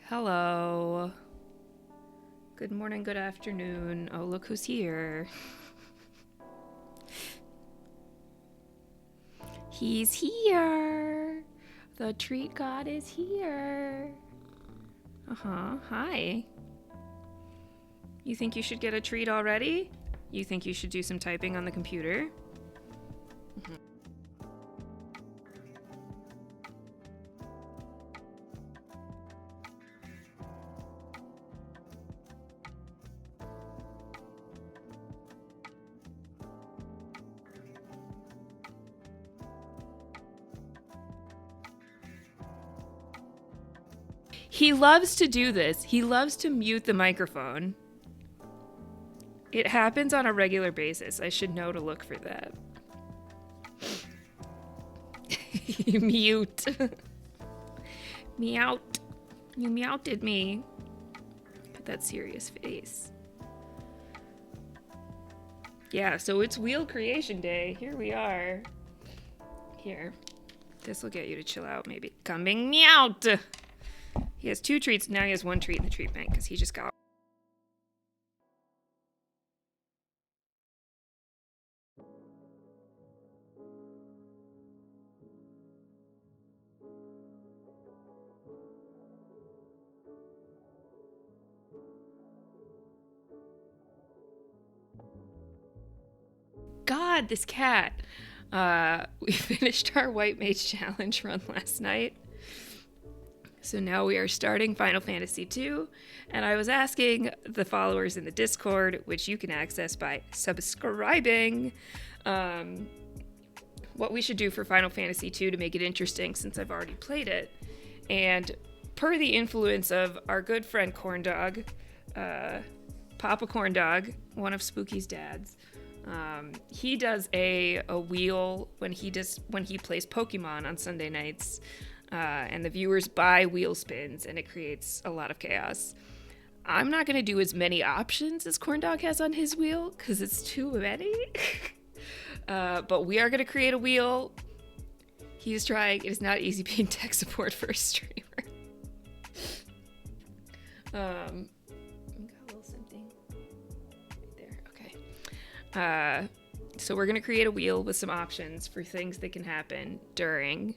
Hello. Good morning, good afternoon. Oh, look who's here. He's here. The treat god is here. Hi. You think you should get a treat already? You think you should do some typing on the computer? He loves to do this. He loves to mute the microphone. It happens on a regular basis. I should know to look for that. Mute. Meow. You meowed me. Look at that serious face. Yeah, so it's wheel creation day. Here we are. Here. This will get you to chill out, maybe. Coming meowed. He has 2 treats. Now he has 1 treat in the treat bank because he just got. God, this cat. We finished our White Mage Challenge run last night. So now we are starting Final Fantasy II, and I was asking the followers in the Discord, which you can access by subscribing, what we should do for Final Fantasy II to make it interesting since I've already played it. And per the influence of our good friend Corndog, Papa Corndog, one of Spooky's dads, he does a wheel when he plays Pokemon on Sunday nights. And the viewers buy wheel spins, and it creates a lot of chaos. I'm not going to do as many options as Corndog has on his wheel, because it's too many. But we are going to create a wheel. He's trying. It is not easy being tech support for a streamer. Got a little something right there. Okay. So we're going to create a wheel with some options for things that can happen during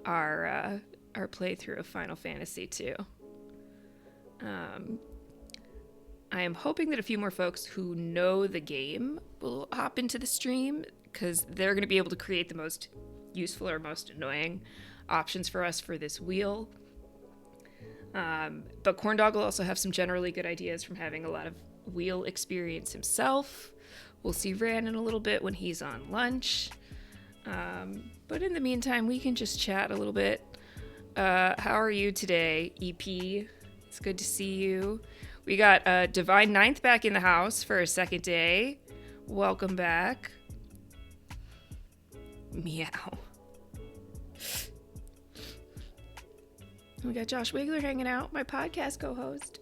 our playthrough of Final Fantasy II. I am hoping that a few more folks who know the game will hop into the stream, because they're going to be able to create the most useful or most annoying options for us for this wheel. But Corndog will also have some generally good ideas from having a lot of wheel experience himself. We'll see Ran in a little bit when he's on lunch. But in the meantime, we can just chat a little bit. How are you today, EP? It's good to see you. We got Divine Ninth back in the house for a second day. Welcome back. Meow. We got Josh Wiggler hanging out, my podcast co-host.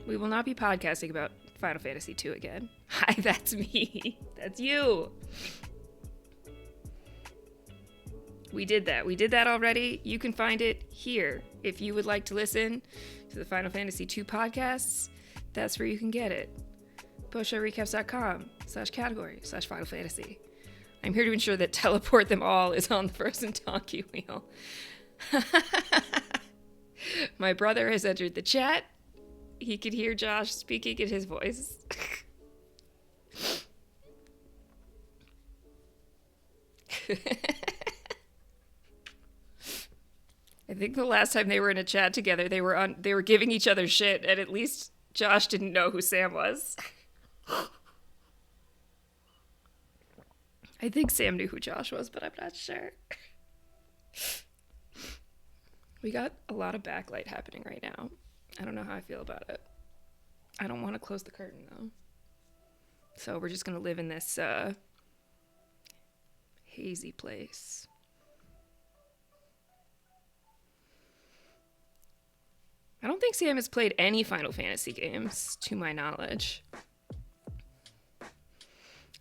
We will not be podcasting about Final Fantasy II again. Hi, that's me. That's you. We did that. We did that already. You can find it here. If you would like to listen to the Final Fantasy II podcasts, that's where you can get it. postshowrecaps.com/category/Final Fantasy. I'm here to ensure that Teleport Them All is on the Frozen Donkey Wheel. My brother has entered the chat. He could hear Josh speaking in his voice. I think the last time they were in a chat together, they were giving each other shit, and at least Josh didn't know who Sam was. I think Sam knew who Josh was, but I'm not sure. We got a lot of backlight happening right now. I don't know how I feel about it. I don't want to close the curtain, though. So we're just going to live in this hazy place. I don't think Sam has played any Final Fantasy games, to my knowledge.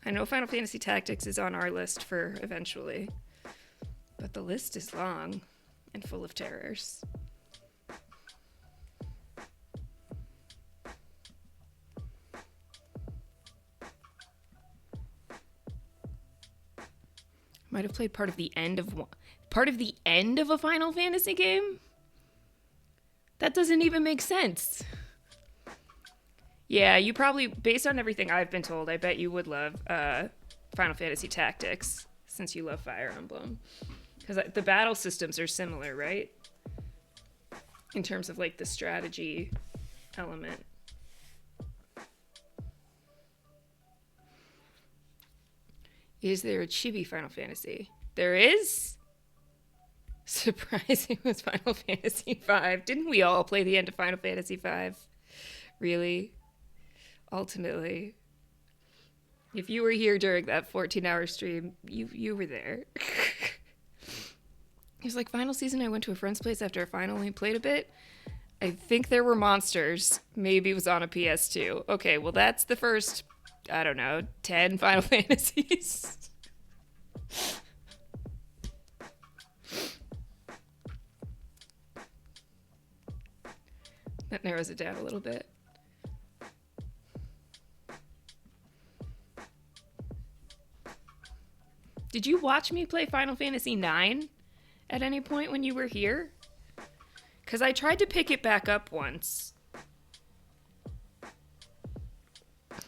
I know Final Fantasy Tactics is on our list for eventually, but the list is long and full of terrors. Might have played part of the end of a Final Fantasy game? That doesn't even make sense. Yeah, you probably, based on everything I've been told, I bet you would love Final Fantasy Tactics, since you love Fire Emblem. Because the battle systems are similar, right? In terms of, like, the strategy element. Is there a chibi Final Fantasy? There is? Surprising was Final Fantasy V. Didn't we all play the end of Final Fantasy V? Really? Ultimately. If you were here during that 14-hour stream, you were there. It was like, final season, I went to a friend's place after I finally played a bit. I think there were monsters. Maybe it was on a PS2. Okay, well, that's the first, I don't know, 10 Final Fantasies. That narrows it down a little bit. Did you watch me play Final Fantasy IX at any point when you were here? Because I tried to pick it back up once.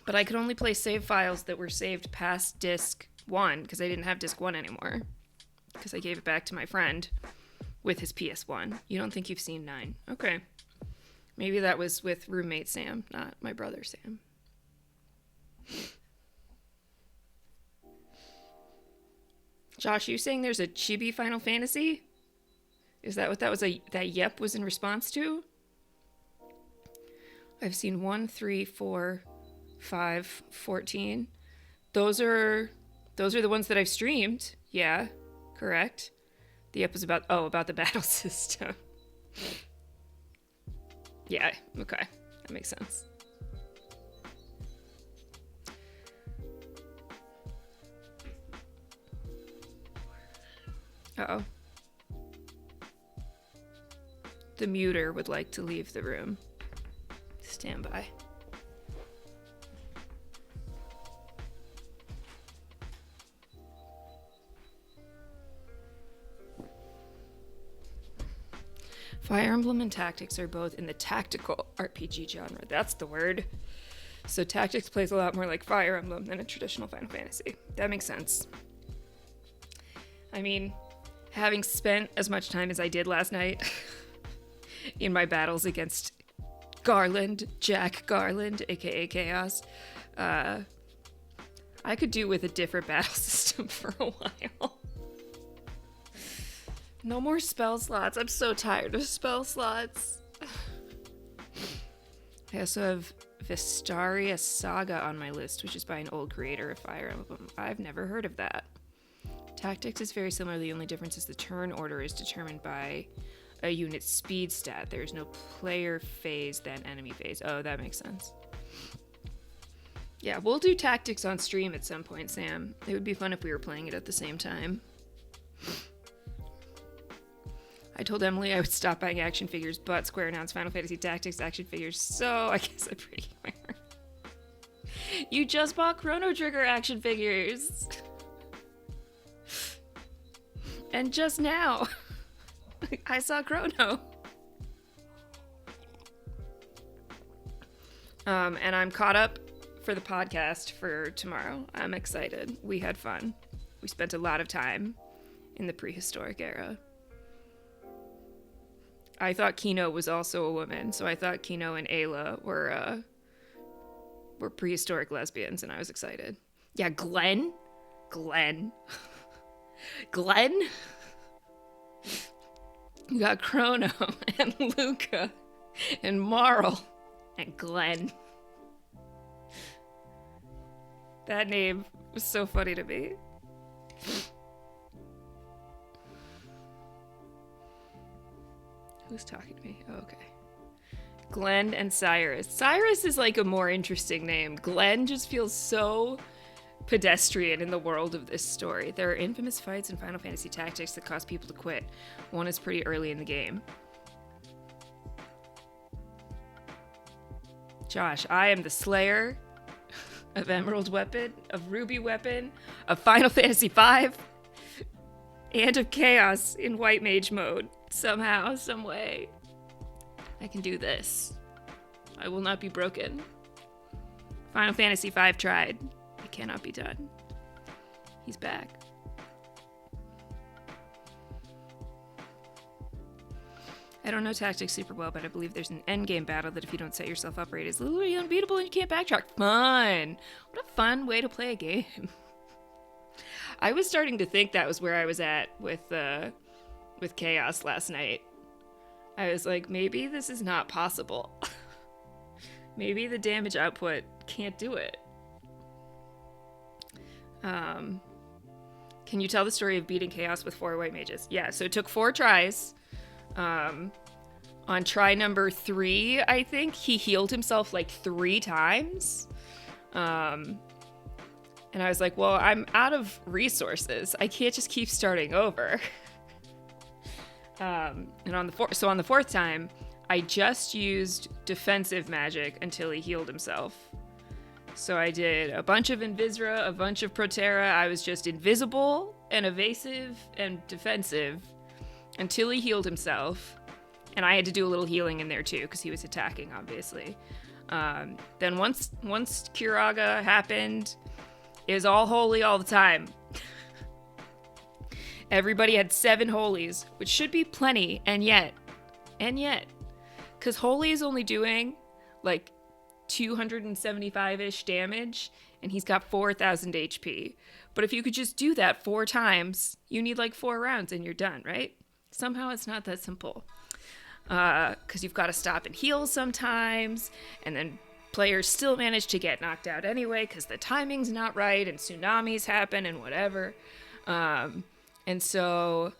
But I could only play save files that were saved past disc 1, because I didn't have disc 1 anymore. Because I gave it back to my friend with his PS1. You don't think you've seen 9? Okay. Maybe that was with roommate Sam, not my brother Sam. Josh, you saying there's a chibi Final Fantasy? Is that what that was? That yep was in response to? I've seen 1, 3, 4, 5, 14. Those are the ones that I've streamed. Yeah, correct. The yep was about the battle system. Yeah, okay. That makes sense. Uh-oh. The muter would like to leave the room. Stand by. Fire Emblem and Tactics are both in the tactical RPG genre. That's the word. So Tactics plays a lot more like Fire Emblem than a traditional Final Fantasy. That makes sense. I mean, having spent as much time as I did last night in my battles against Garland, Jack Garland, aka Chaos, I could do with a different battle system for a while. No more spell slots. I'm so tired of spell slots. I also have Vistaria Saga on my list, which is by an old creator of Fire Emblem. I've never heard of that. Tactics is very similar. The only difference is the turn order is determined by a unit's speed stat. There's no player phase, then enemy phase. Oh, that makes sense. Yeah, we'll do Tactics on stream at some point, Sam. It would be fun if we were playing it at the same time. I told Emily I would stop buying action figures, but Square announced Final Fantasy Tactics action figures, so I guess I break my heart. You just bought Chrono Trigger action figures. And just now, I saw Chrono. And I'm caught up for the podcast for tomorrow. I'm excited. We had fun. We spent a lot of time in the prehistoric era. I thought Kino was also a woman, so I thought Kino and Ayla were prehistoric lesbians, and I was excited. Yeah, Glenn. You got Chrono and Luca and Marl and Glenn. That name was so funny to me. Who's talking to me? Oh, okay. Glenn and Cyrus. Cyrus is like a more interesting name. Glenn just feels so pedestrian in the world of this story. There are infamous fights in Final Fantasy Tactics that cause people to quit. One is pretty early in the game. Josh, I am the Slayer of Emerald Weapon, of Ruby Weapon, of Final Fantasy V. and of chaos in white mage mode. Somehow, some way. I can do this. I will not be broken. Final Fantasy V tried. It cannot be done. He's back. I don't know tactics super well, but I believe there's an endgame battle that if you don't set yourself up right is literally unbeatable and you can't backtrack. Fun! What a fun way to play a game. I was starting to think that was where I was at with Chaos last night. I was like, maybe this is not possible. Maybe the damage output can't do it. Can you tell the story of beating Chaos with 4 white mages? Yeah, so it took 4 tries. On try number 3, I think, he healed himself like 3 times. And I was like, well, I'm out of resources. I can't just keep starting over. And on the 4th time, I just used defensive magic until he healed himself. So I did a bunch of Invisra, a bunch of Protera. I was just invisible and evasive and defensive until he healed himself. And I had to do a little healing in there too, because he was attacking, obviously. Then once Kiraga happened, it was all holy all the time. Everybody had 7 holies, which should be plenty, and yet, because holy is only doing like 275-ish damage, and he's got 4,000 HP. But if you could just do that 4 times, you need like 4 rounds and you're done, right? Somehow it's not that simple. Because you've got to stop and heal sometimes, and then players still manage to get knocked out anyway because the timing's not right, and tsunamis happen and whatever. And so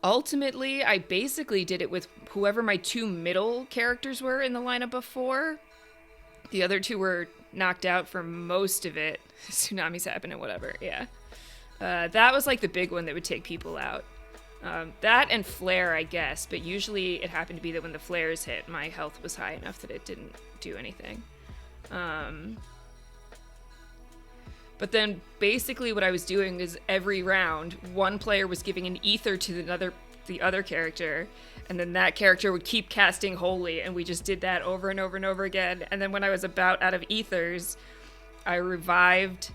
ultimately, I basically did it with whoever my 2 middle characters were in the lineup before. The other 2 were knocked out for most of it. Tsunamis happen and whatever, yeah. That was like the big one that would take people out. That and flare, I guess, but usually it happened to be that when the flares hit, my health was high enough that it didn't do anything. But then basically what I was doing is every round, one player was giving an ether to the other character, and then that character would keep casting holy, and we just did that over and over and over again. And then when I was about out of ethers, I revived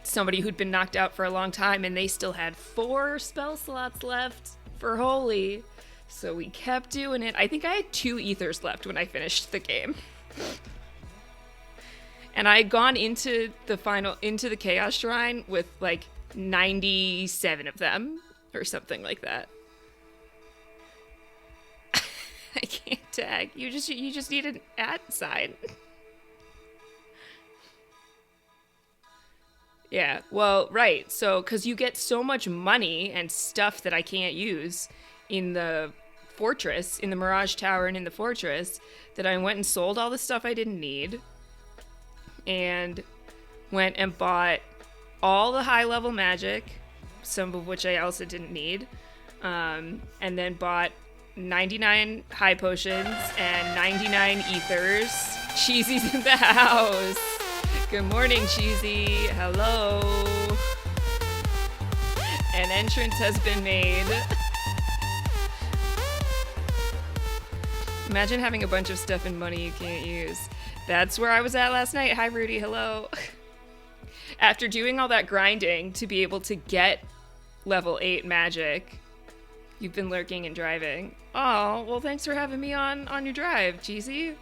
somebody who'd been knocked out for a long time, and they still had 4 spell slots left for holy. So we kept doing it. I think I had 2 ethers left when I finished the game. And I had gone into the Chaos Shrine with like 97 of them or something like that. I can't tag. You just need an @ sign. Yeah, well, right. So, because you get so much money and stuff that I can't use in the fortress, in the Mirage Tower and in the fortress, that I went and sold all the stuff I didn't need and went and bought all the high-level magic, some of which I also didn't need, and then bought 99 high potions and 99 ethers. Cheesy's in the house. Good morning, Cheesy. Hello. An entrance has been made. Imagine having a bunch of stuff and money you can't use. That's where I was at last night. Hi, Rudy. Hello. After doing all that grinding to be able to get level 8 magic, you've been lurking and driving. Oh, well, thanks for having me on your drive, Cheesy.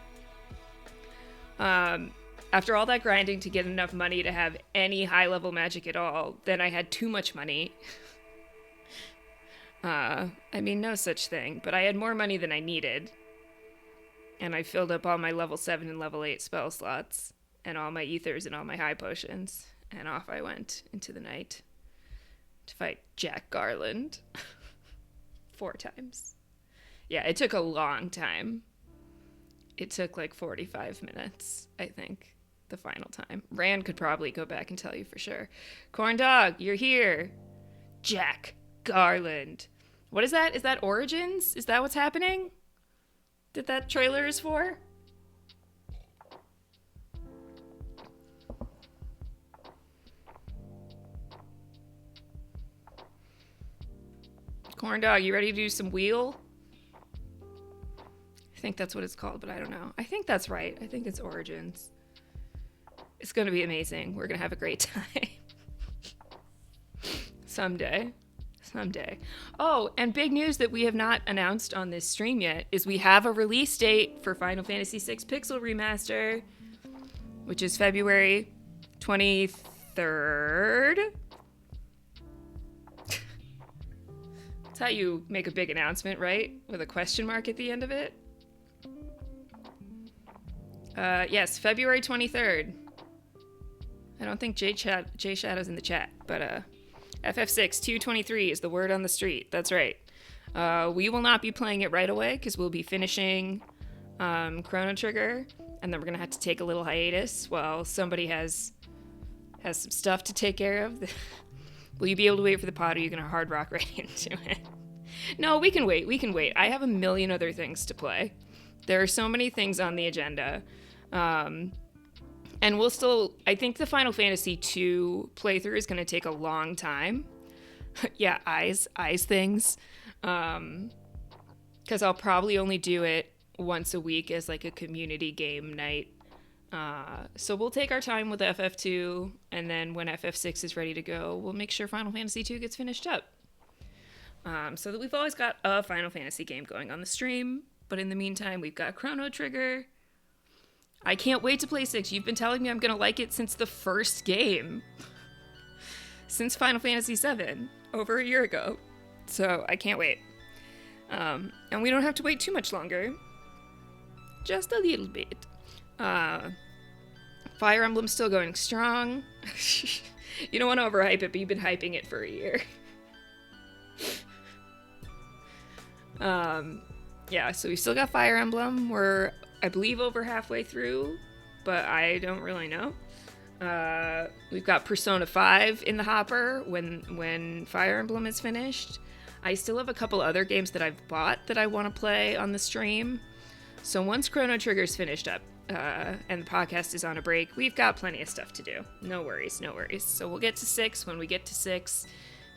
After all that grinding to get enough money to have any high-level magic at all, then I had too much money. I mean, no such thing, but I had more money than I needed. And I filled up all my level 7 and level 8 spell slots, and all my ethers and all my high potions, and off I went into the night to fight Jack Garland. 4 times. Yeah, it took a long time. It took like 45 minutes, I think, the final time. Rand could probably go back and tell you for sure. Corn Dog, you're here. Jack Garland. What is that? Is that Origins? Is that what's happening? That trailer is for? Corn Dog, you ready to do some wheel? I think that's what it's called, but I don't know. I think that's right. I think it's Origins. It's going to be amazing. We're going to have a great time. Someday. Oh, and big news that we have not announced on this stream yet is we have a release date for Final Fantasy VI Pixel Remaster, which is February 23rd. That's how you make a big announcement, right? With a question mark at the end of it. Yes, February 23rd. I don't think J Shadow's in the chat, but FF6 223 is the word on the street. That's right. We will not be playing it right away because we'll be finishing Chrono Trigger, and then we're gonna have to take a little hiatus while somebody has some stuff to take care of. Will you be able to wait for the pod, or are you gonna hard rock right into it? No, we can wait. I have a million other things to play. There are so many things on the agenda. And we'll still, I think the Final Fantasy II playthrough is going to take a long time. Yeah, eyes things. Because I'll probably only do it once a week as like a community game night. So we'll take our time with FF2, and then when FF6 is ready to go, we'll make sure Final Fantasy II gets finished up. So that we've always got a Final Fantasy game going on the stream. But in the meantime, we've got Chrono Trigger. I can't wait to play 6. You've been telling me I'm going to like it since the first game. Since Final Fantasy VII, over a year ago. So I can't wait. And we don't have to wait too much longer. Just a little bit. Fire Emblem's still going strong. You don't want to overhype it, but you've been hyping it for a year. Yeah, so we still got Fire Emblem. We're, I believe, over halfway through, but I don't really know. We've got Persona 5 in the hopper when Fire Emblem is finished. I still have a couple other games that I've bought that I want to play on the stream. So once Chrono Trigger's finished up and the podcast is on a break, we've got plenty of stuff to do. No worries. So we'll get to 6 when we get to 6.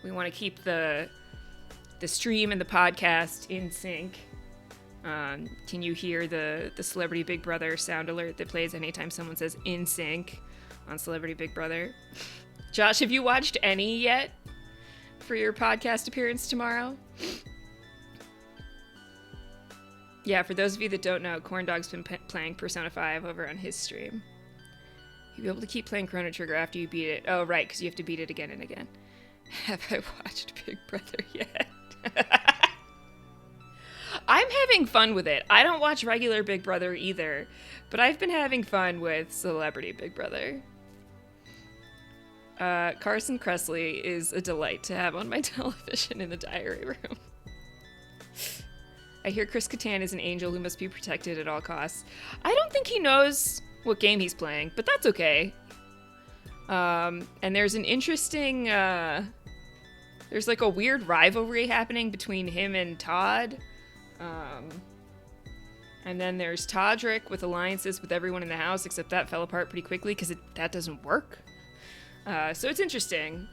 We want to keep the stream and the podcast in sync. Can you hear the Celebrity Big Brother sound alert that plays anytime someone says in sync on Celebrity Big Brother? Josh, have you watched any yet for your podcast appearance tomorrow? Yeah, for those of you that don't know, Corn Dog's been playing Persona 5 over on his stream. You'll be able to keep playing Chrono Trigger after you beat it. Oh, right, because you have to beat it again and again. Have I watched Big Brother yet? I'm having fun with it. I don't watch regular Big Brother either, but I've been having fun with Celebrity Big Brother. Carson Kressley is a delight to have on my television in the diary room. I hear Chris Kattan is an angel who must be protected at all costs. I don't think he knows what game he's playing, but that's okay. And there's an interesting, there's like a weird rivalry happening between him and Todd. And then there's Todrick with alliances with everyone in the house, except that fell apart pretty quickly because that doesn't work. So it's interesting.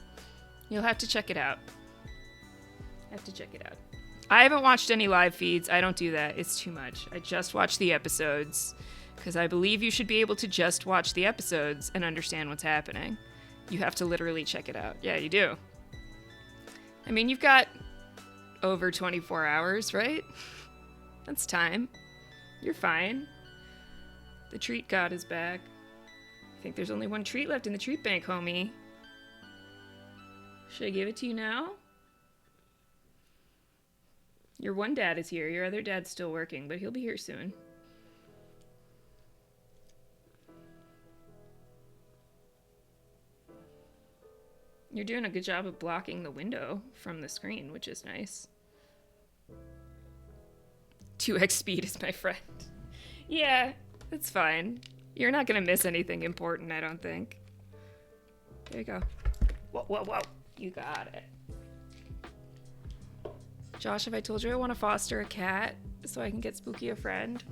You'll have to check it out. I haven't watched any live feeds. I don't do that. It's too much. I just watch the episodes because I believe you should be able to just watch the episodes and understand what's happening. You have to literally check it out. Yeah, you do. I mean, you've got over 24 hours, right? That's time. You're fine. The treat god is back. I think there's only one treat left in the treat bank, homie. Should I give it to you now? Your one dad is here. Your other dad's still working, but he'll be here soon. You're doing a good job of blocking the window from the screen, which is nice. 2x speed is my friend. Yeah, that's fine. You're not gonna miss anything important, I don't think. There you go. Whoa. You got it. Josh, have I told you I want to foster a cat so I can get Spooky a friend?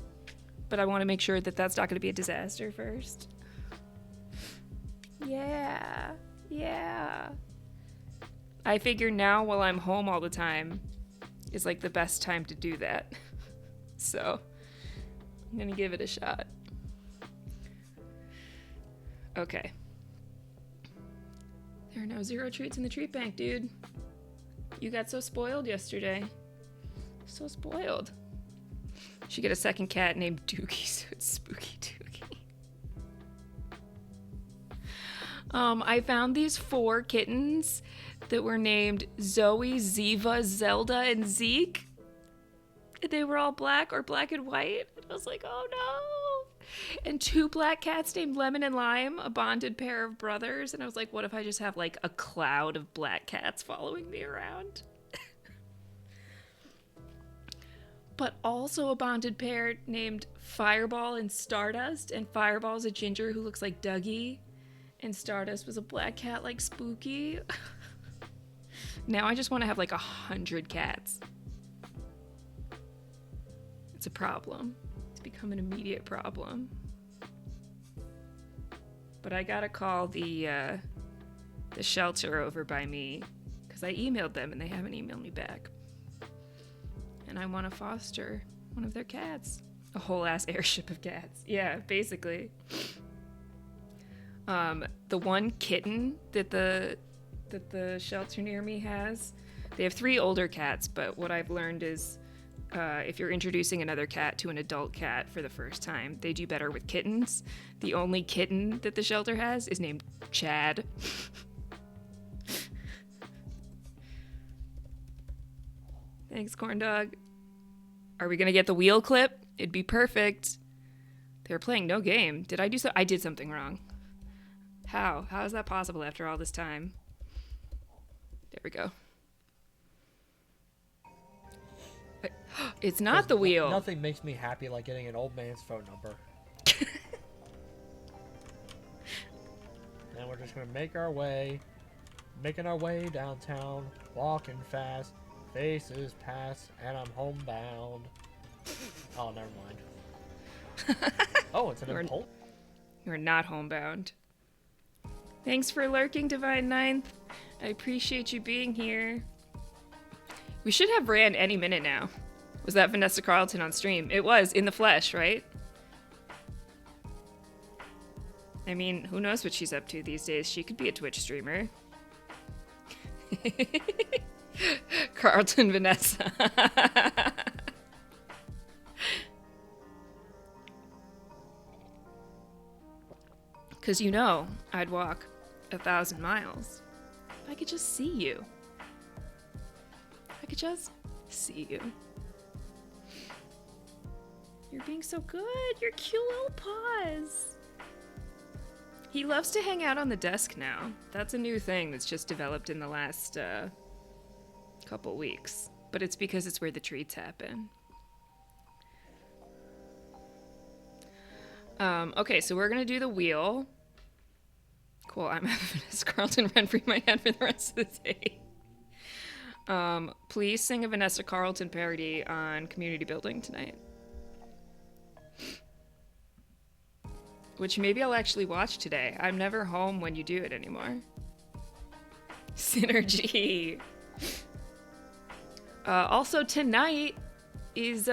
But I want to make sure that that's not going to be a disaster first. Yeah. I figure now while I'm home all the time, is like the best time to do that. So I'm gonna give it a shot. Okay. There are no zero treats in the treat bank, dude. You got so spoiled yesterday. So spoiled. Should get a second cat named Dookie, so it's Spooky Dookie. I found these 4 kittens that were named Zoe, Ziva, Zelda, and Zeke. They were all black or black and white. And I was like, oh no. And 2 black cats named Lemon and Lime, a bonded pair of brothers. And I was like, what if I just have like a cloud of black cats following me around? But also a bonded pair named Fireball and Stardust. And Fireball's a ginger who looks like Dougie. And Stardust was a black cat like Spooky. Now I just want to have like 100 cats. It's a problem. It's become an immediate problem. But I gotta call the shelter over by me because I emailed them and they haven't emailed me back. And I want to foster one of their cats. A whole ass airship of cats. Yeah, basically. The one kitten that the shelter near me has, they have 3 older cats, but what I've learned is if you're introducing another cat to an adult cat for the first time, they do better with kittens. The only kitten that the shelter has is named Chad. Thanks, corn dog. Are we gonna get the wheel clip? It'd be perfect. They were playing no game. Did I do so? I did something wrong. How? How is that possible after all this time? There we go. It's not the wheel. Nothing makes me happy like getting an old man's phone number. And we're just gonna making our way downtown, walking fast, faces pass, and I'm homebound. Oh, never mind. Oh, it's an impulse. You're not homebound. Thanks for lurking, Divine Ninth. I appreciate you being here. We should have Rand any minute now. Was that Vanessa Carlton on stream? It was, in the flesh, right? I mean, who knows what she's up to these days? She could be a Twitch streamer. Carlton Vanessa. Because you know, I'd walk 1,000 miles if I could just see you. If I could just see you. You're being so good. Your cute little paws. He loves to hang out on the desk now. That's a new thing that's just developed in the last couple weeks. But it's because it's where the treats happen. Okay, so we're gonna do the wheel. Cool, I'm having Vanessa Carlton run through my head for the rest of the day. Please sing a Vanessa Carlton parody on community building tonight. Which maybe I'll actually watch today. I'm never home when you do it anymore. Synergy. Also tonight is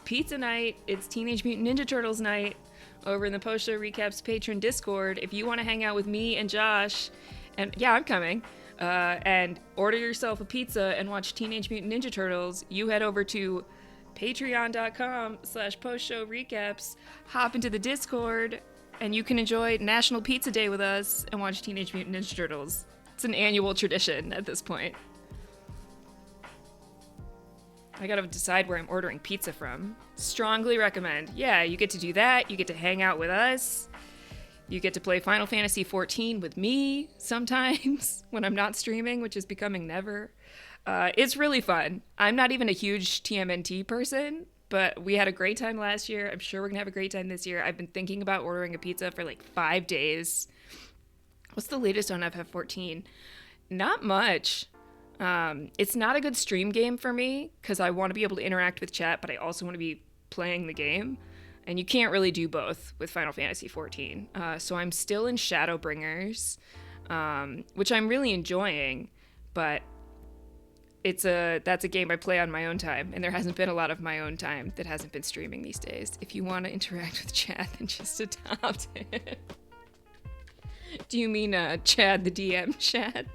pizza night. It's Teenage Mutant Ninja Turtles night over in the Post Show Recaps patron Discord. If you want to hang out with me and Josh, and yeah, I'm coming, and order yourself a pizza and watch Teenage Mutant Ninja Turtles, you head over to patreon.com/postshowrecaps, hop into the Discord, and you can enjoy National Pizza Day with us and watch Teenage Mutant Ninja Turtles. It's an annual tradition at this point. I gotta decide where I'm ordering pizza from. Strongly recommend. Yeah, you get to do that. You get to hang out with us. You get to play Final Fantasy XIV with me sometimes when I'm not streaming, which is becoming never. It's really fun. I'm not even a huge TMNT person, but we had a great time last year. I'm sure we're gonna have a great time this year. I've been thinking about ordering a pizza for like 5 days. What's the latest on FF14? Not much. It's not a good stream game for me because I want to be able to interact with chat, but I also want to be playing the game. And you can't really do both with Final Fantasy XIV. So I'm still in Shadowbringers, which I'm really enjoying, but That's a game I play on my own time, and there hasn't been a lot of my own time that hasn't been streaming these days. If you want to interact with Chad, then just adopt it. Do you mean Chad the DM, Chad?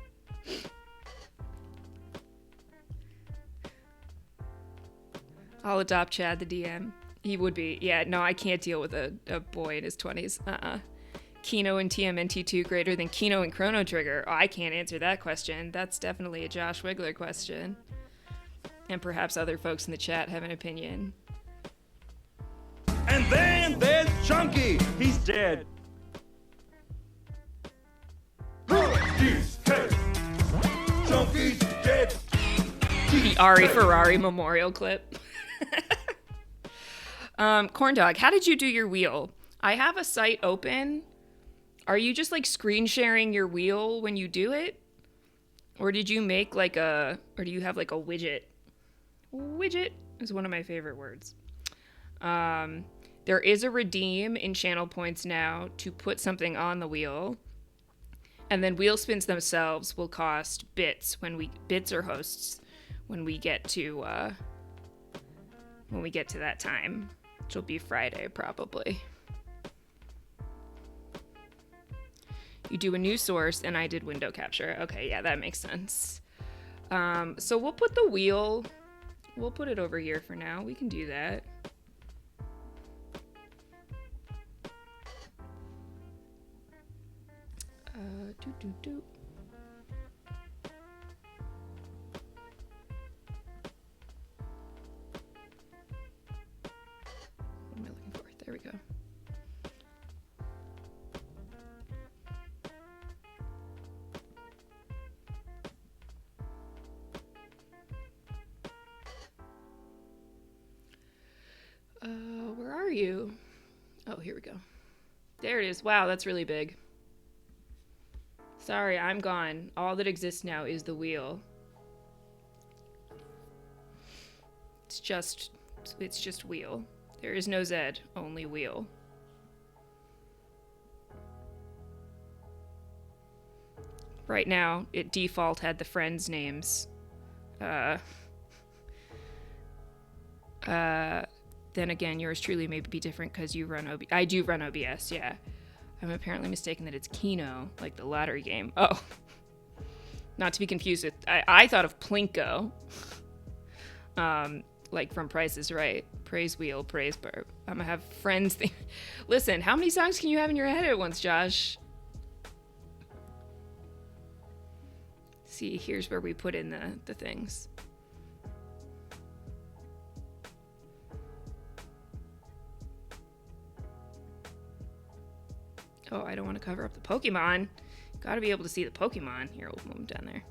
I'll adopt Chad the DM. He would be. Yeah, no, I can't deal with a boy in his 20s. Kino and TMNT2 greater than Kino and Chrono Trigger? Oh, I can't answer that question. That's definitely a Josh Wiggler question. And perhaps other folks in the chat have an opinion. And then there's Chunky. He's dead. Chunky's dead. The Ari Ferrari memorial clip. Corndog, how did you do your wheel? I have a site open. Are you just like screen sharing your wheel when you do it? Or did you make or do you have like a widget? Widget is one of my favorite words. There is a redeem in channel points now to put something on the wheel. And then wheel spins themselves will cost bits bits or hosts when we get to that time, which will be Friday probably. You do a new source, and I did window capture. Okay, yeah, that makes sense. So we'll put the wheel, we'll put it over here for now. We can do that. What am I looking for? There we go. Where are you? Oh, here we go. There it is. Wow, that's really big. Sorry, I'm gone. All that exists now is the wheel. It's just wheel. There is no Z, only wheel. Right now, it default had the friends' names. Then again, yours truly may be different because you run OBS. I do run OBS, yeah. I'm apparently mistaken that it's Keno, like the lottery game. Oh. Not to be confused with... I thought of Plinko. Like from Price is Right. Praise Wheel, Praise Burp. I'm gonna have friends... Listen, how many songs can you have in your head at once, Josh? See, here's where we put in the things. Oh, I don't want to cover up the Pokemon. Gotta be able to see the Pokemon. Here, we'll move them down there.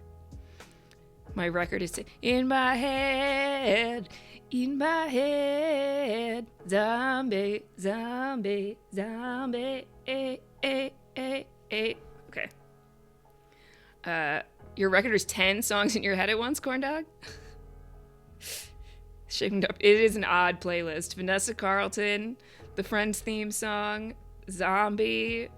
My record is in my head, zombie, zombie, zombie, Okay. Your record is 10 songs in your head at once, Corndog? Shamed up. It is an odd playlist. Vanessa Carlton, the Friends theme song, Zombie.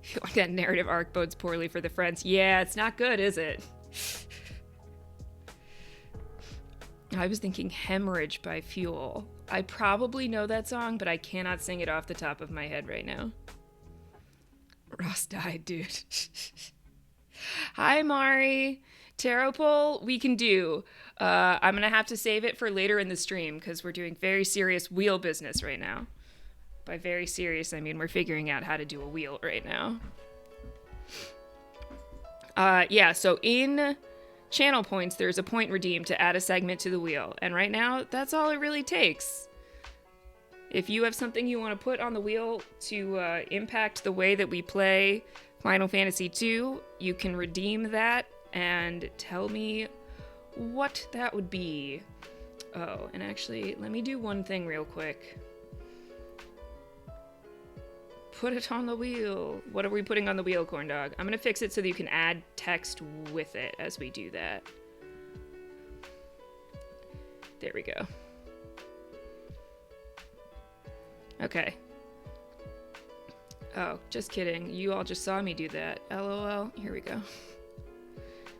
I feel like that narrative arc bodes poorly for the Friends. Yeah, it's not good, is it? I was thinking Hemorrhage by Fuel. I probably know that song, but I cannot sing it off the top of my head right now. Ross died, dude. Hi, Mari. Tarot pull, we can do. I'm going to have to save it for later in the stream because we're doing very serious wheel business right now. By very serious, I mean we're figuring out how to do a wheel right now. Yeah, so in channel points, there's a point redeem to add a segment to the wheel. And right now, that's all it really takes. If you have something you want to put on the wheel to impact the way that we play Final Fantasy II, you can redeem that and tell me what that would be. Oh, and actually, let me do one thing real quick. Put it on the wheel. What are we putting on the wheel, corn dog? I'm gonna fix it so that you can add text with it as we do that. There we go. Okay. Oh, just kidding. You all just saw me do that. LOL. Here we go.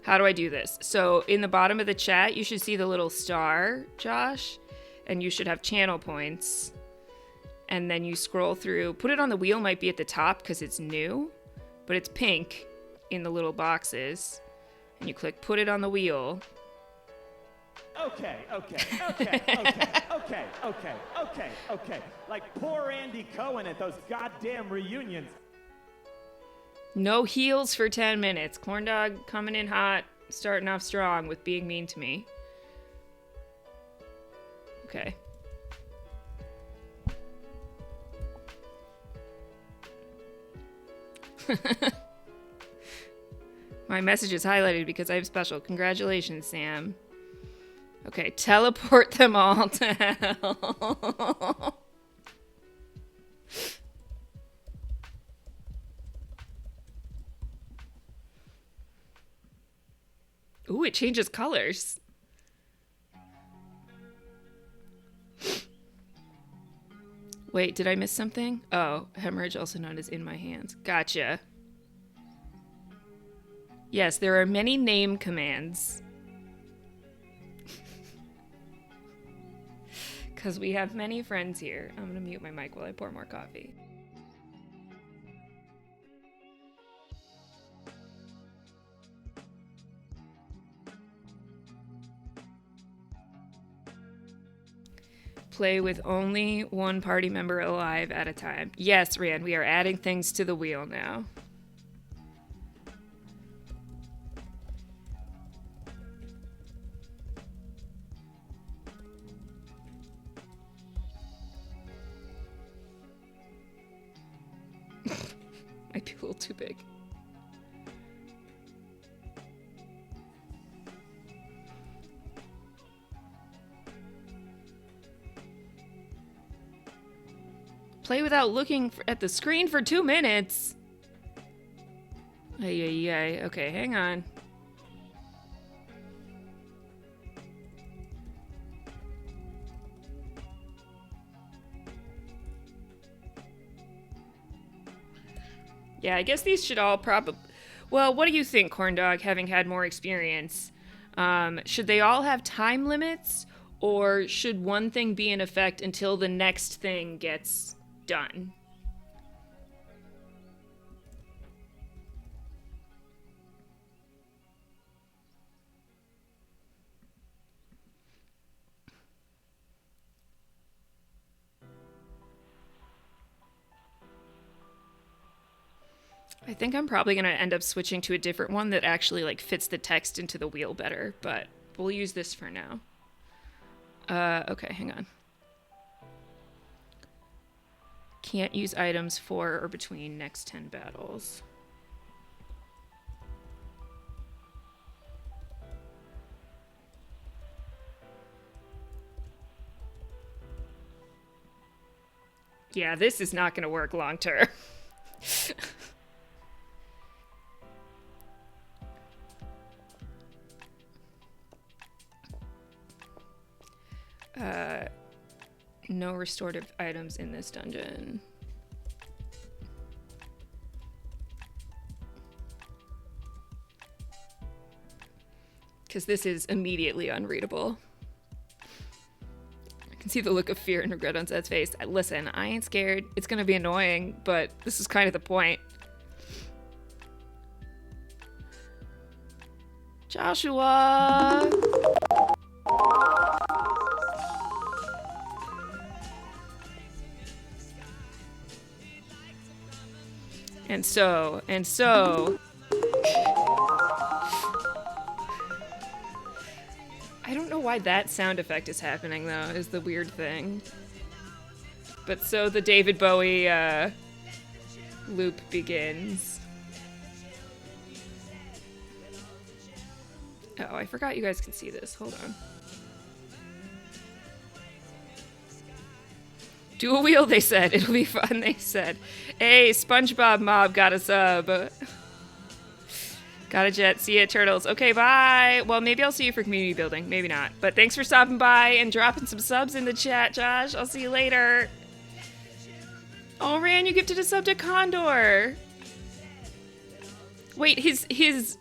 How do I do this? So in the bottom of the chat, you should see the little star, Josh, and you should have channel points. And then you scroll through. Put it on the wheel might be at the top because it's new, but it's pink in the little boxes. And you click put it on the wheel. Okay. Like poor Andy Cohen at those goddamn reunions. No heels for 10 minutes. Corn dog coming in hot, starting off strong with being mean to me. Okay. My message is highlighted because I have special. Congratulations, Sam. Okay, teleport them all to hell. Ooh, it changes colors. Wait, did I miss something? Oh, hemorrhage, also known as in my hands. Gotcha. Yes, there are many name commands. Because we have many friends here. I'm going to mute my mic while I pour more coffee. Play with only one party member alive at a time. Yes, Rand, we are adding things to the wheel now. Might be a little too big. Play without looking at the screen for 2 minutes. Ay. Okay, hang on. Yeah, I guess these should all probably... Well, what do you think, Corn Dog, having had more experience? Should they all have time limits? Or should one thing be in effect until the next thing gets done? I think I'm probably going to end up switching to a different one that actually like fits the text into the wheel better, but we'll use this for now. Okay, hang on. Can't use items for or between next 10 battles. Yeah, this is not going to work long term. No restorative items in this dungeon. Because this is immediately unreadable. I can see the look of fear and regret on Zed's face. Listen, I ain't scared. It's gonna be annoying, but this is kind of the point. Joshua! And so, I don't know why that sound effect is happening, though, is the weird thing. But so the David Bowie loop begins. Oh, I forgot you guys can see this. Hold on. Do a wheel, they said. It'll be fun, they said. Hey, SpongeBob Mob got a sub. Got a jet. See ya, turtles. Okay, bye. Well, maybe I'll see you for community building. Maybe not. But thanks for stopping by and dropping some subs in the chat, Josh. I'll see you later. Oh, Ran, you gifted a sub to Condor. Wait, his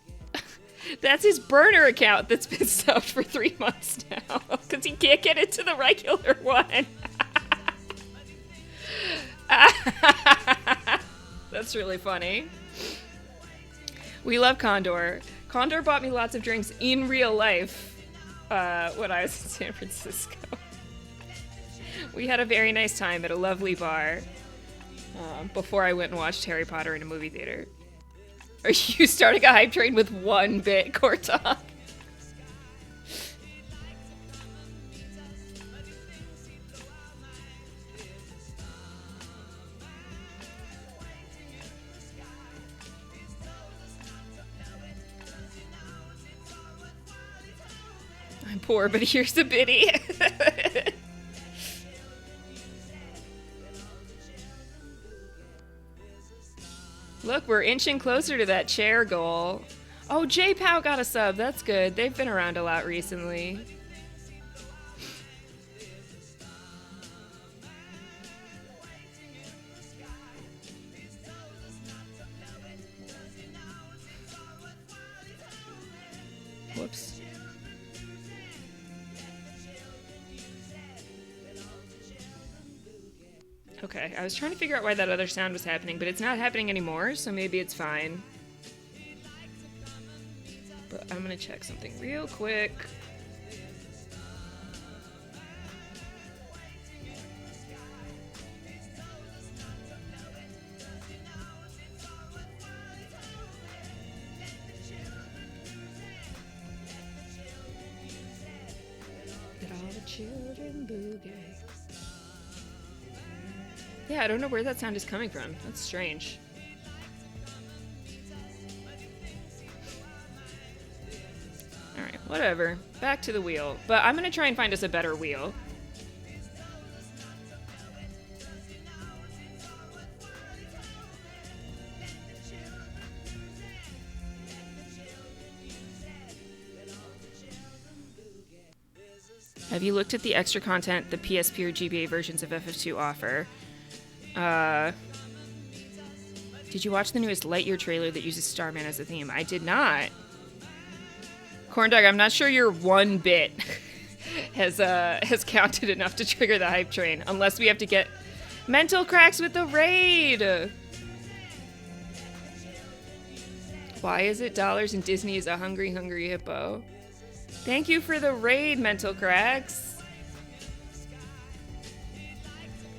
that's his burner account that's been subbed for 3 months now. Because he can't get into the regular one. That's really funny. We love Condor. Condor bought me lots of drinks in real life when I was in San Francisco. We had a very nice time at a lovely bar before I went and watched Harry Potter in a movie theater. Are you starting a hype train with 1 bit, Cortalk? I'm poor, but here's a biddy. Look, we're inching closer to that chair goal. Oh, J-Pow got a sub. That's good. They've been around a lot recently. Whoops. Okay, I was trying to figure out why that other sound was happening, but it's not happening anymore, so maybe it's fine. But I'm gonna check something real quick. Let all the children boogie. Yeah, I don't know where that sound is coming from. That's strange. Alright, whatever. Back to the wheel. But I'm gonna try and find us a better wheel. Have you looked at the extra content the PSP or GBA versions of FF2 offer? Did you watch the newest Lightyear trailer that uses Starman as a theme? I did not. Corndog, I'm not sure your 1 bit has counted enough to trigger the hype train, unless we have to get mental cracks with the raid. Why is it dollars and Disney is a hungry, hungry hippo? Thank you for the raid, mental cracks.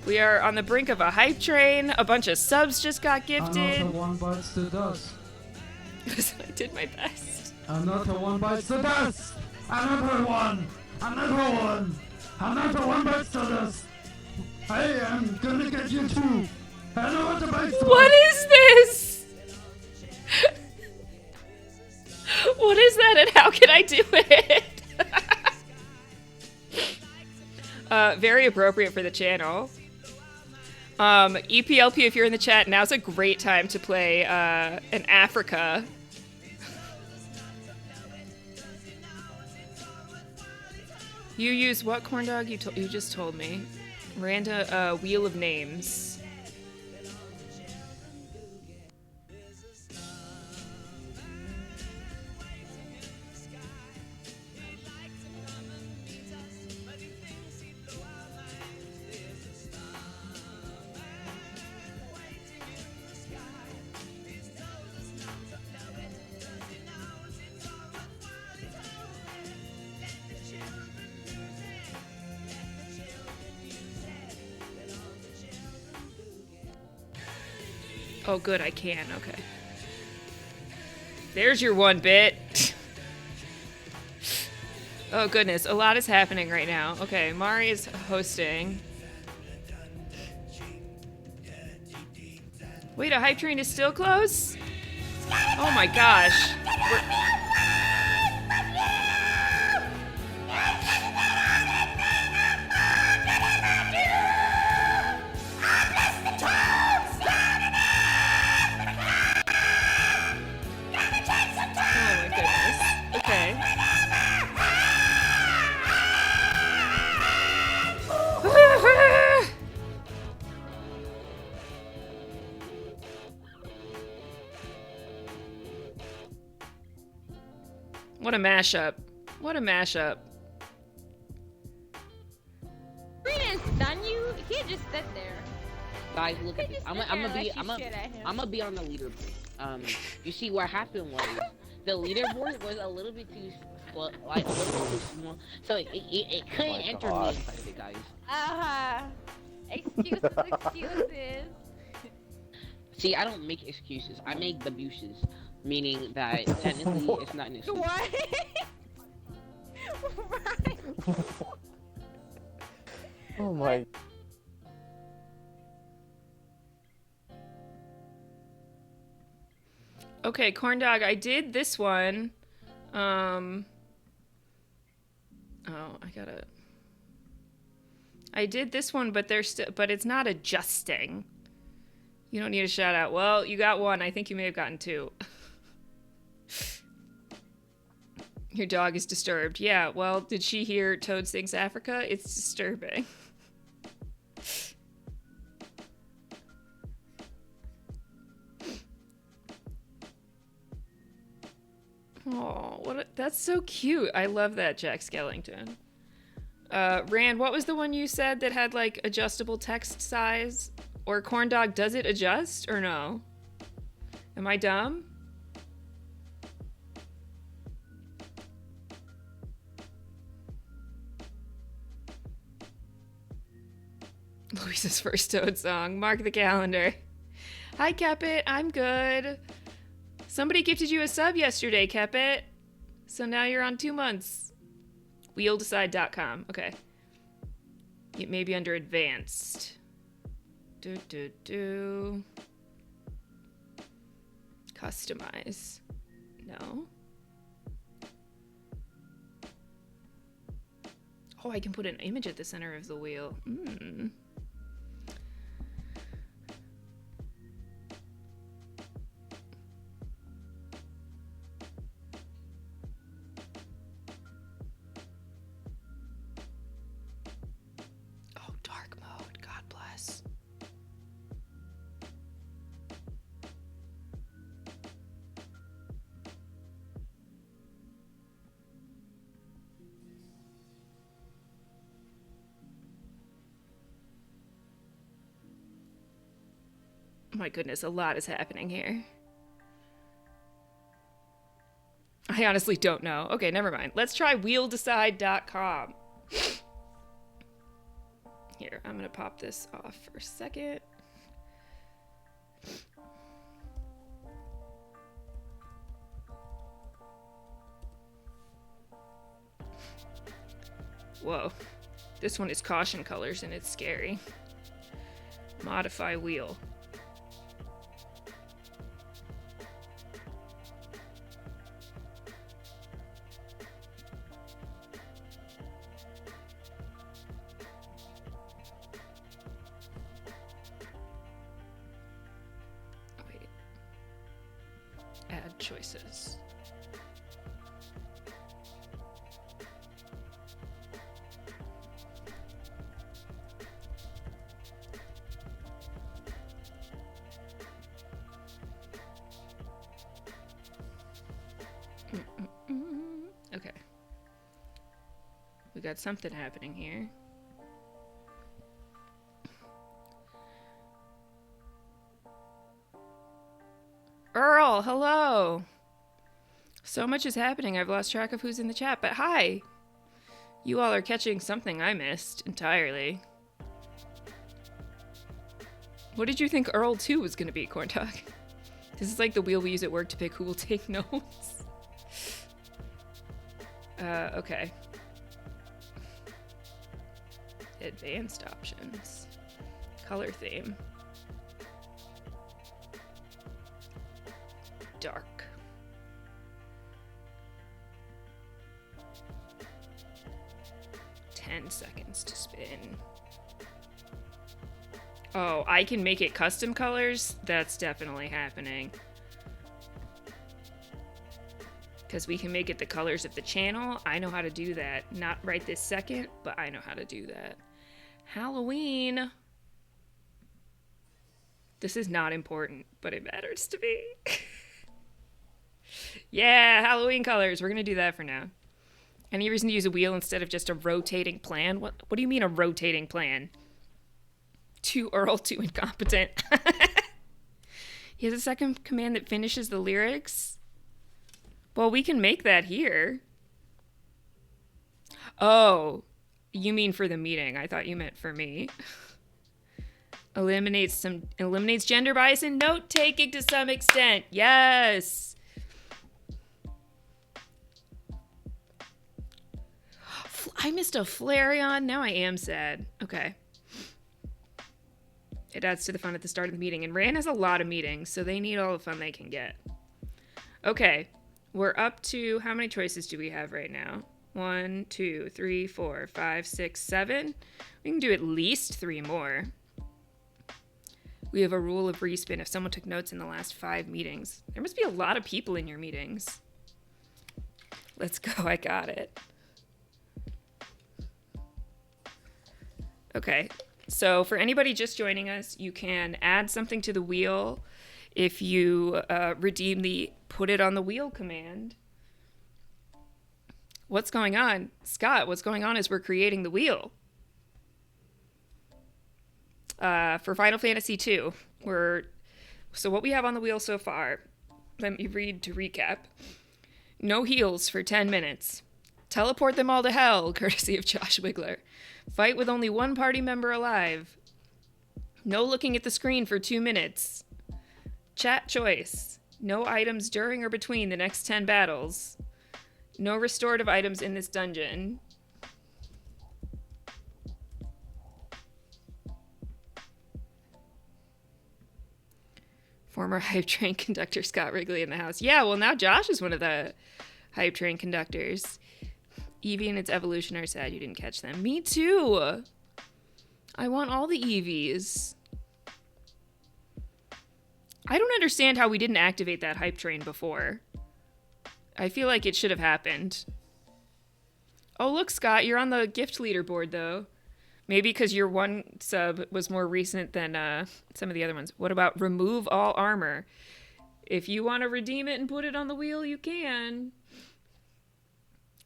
We are on the brink of a hype train. A bunch of subs just got gifted. Another 1 bites the dust. I did my best. Another 1 bites the dust. Another one. Another one. Another 1 bites the dust. I am gonna get you too. Another bites the What is this? What is that and how can I do it? Very appropriate for the channel. EPLP, if you're in the chat, now's a great time to play an Africa. You use what, Corndog? You just told me. Miranda, Wheel of Names. Oh, good, I can. Okay. There's your 1 bit. Oh, goodness. A lot is happening right now. Okay, Mari is hosting. Wait, a hype train is still close? Oh, my gosh. What a mashup. What a mashup. Green and stun you? You can't just sit there. Guys, look at this. Just I'm sit there gonna be. unless you shit at him. I'm gonna be on the leaderboard. You see what happened was the leaderboard was a little bit too, like a little bit too small, so it couldn't enter me inside of it, guys. Excuses. See, I don't make excuses. I make debuses, meaning that technically it's not an excuse. What? Right. Oh my. Okay, corn dog, I did this one. Oh, I did this one, but it's not adjusting. You don't need a shout out. Well, you got one. I think you may have gotten two. Your dog is disturbed. Yeah, well, did she hear Toad Sings Africa? It's disturbing. Oh, that's so cute. I love that, Jack Skellington. Rand, what was the one you said that had like adjustable text size? Or corn dog, does it adjust or no? Am I dumb? Louisa's first Toad song. Mark the calendar. Hi, Kepit. I'm good. Somebody gifted you a sub yesterday, Kepit. So now you're on 2 months. Wheeldecide.com. Okay. It may be under advanced. Customize. No. Oh, I can put an image at the center of the wheel. Oh, dark mode. God bless. My goodness, a lot is happening here. I honestly don't know. Okay, never mind. Let's try wheeldecide.com. Here, I'm gonna pop this off for a second. Whoa. This one is caution colors and it's scary. Modify wheel. Wait. Add choices. Okay. We got something happening here. Earl, hello. So much is happening, I've lost track of who's in the chat, but hi. You all are catching something I missed entirely. What did you think Earl 2 was going to be, Corn Dog? This is like the wheel we use at work to pick who will take notes. Okay. Advanced options. Color theme. Dark. "10 seconds to spin." Oh, I can make it custom colors? That's definitely happening. Because we can make it the colors of the channel. I know how to do that. Not right this second, but I know how to do that. Halloween. This is not important, but it matters to me. Yeah, Halloween colors. We're going to do that for now. Any reason to use a wheel instead of just a rotating plan? What do you mean a rotating plan? Too Earl, too incompetent. He has a second command that finishes the lyrics. Well, we can make that here. Oh, you mean for the meeting. I thought you meant for me. Eliminates gender bias and note taking to some extent. Yes. I missed a Flareon. Now I am sad. Okay. It adds to the fun at the start of the meeting. And Ran has a lot of meetings, so they need all the fun they can get. Okay. We're up to, how many choices do we have right now? 1, 2, 3, 4, 5, 6, 7. We can do at least 3 more. We have a rule of respin if someone took notes in the last 5 meetings. There must be a lot of people in your meetings. Let's go. I got it. Okay. So for anybody just joining us, you can add something to the wheel if you redeem the put it on the wheel command. What's going on? Scott, what's going on is we're creating the wheel. For Final Fantasy II, so what we have on the wheel so far, let me read to recap. No heals for 10 minutes. Teleport them all to hell, courtesy of Josh Wiggler. Fight with only one party member alive. No looking at the screen for 2 minutes. Chat choice. No items during or between the next 10 battles. No restorative items in this dungeon. Former Hype Train conductor Scott Wrigley in the house. Yeah, well, now Josh is one of the Hype Train conductors. Eevee and its evolution are sad you didn't catch them. Me too. I want all the Eevees. I don't understand how we didn't activate that Hype Train before. I feel like it should have happened. Oh, look, Scott, you're on the gift leaderboard, though. Maybe because your one sub was more recent than some of the other ones. What about remove all armor? If you want to redeem it and put it on the wheel, you can.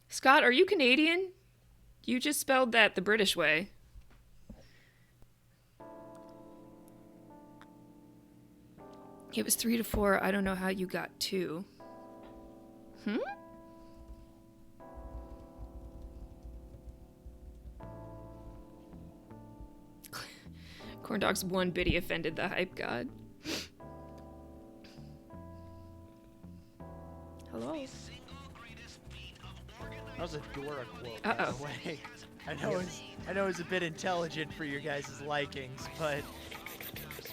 Scott, are you Canadian? You just spelled that the British way. It was 3 to 4. I don't know how you got 2. Corndog's one biddy offended the hype god. Hello? That was a Dora quote, Uh-oh. by the way. I know it's a bit intelligent for your guys' likings, but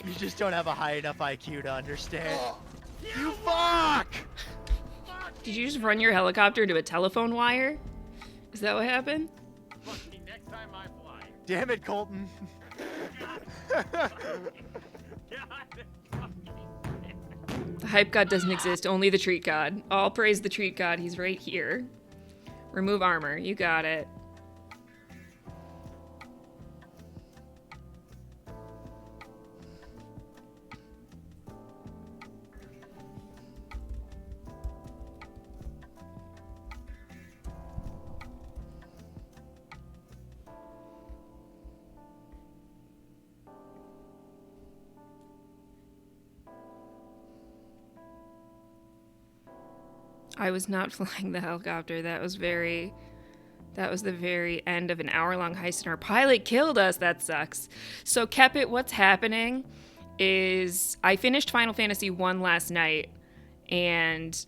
you just don't have a high enough IQ to understand. You fuck! Did you just run your helicopter into a telephone wire? Is that what happened? Next time I fly. Damn it, Colton. The hype god doesn't exist, only the treat god. All praise the treat god, he's right here. Remove armor, you got it. I was not flying the helicopter. That was the very end of an hour-long heist and our pilot killed us. That sucks. So Kepit, what's happening is I finished Final Fantasy 1 last night, and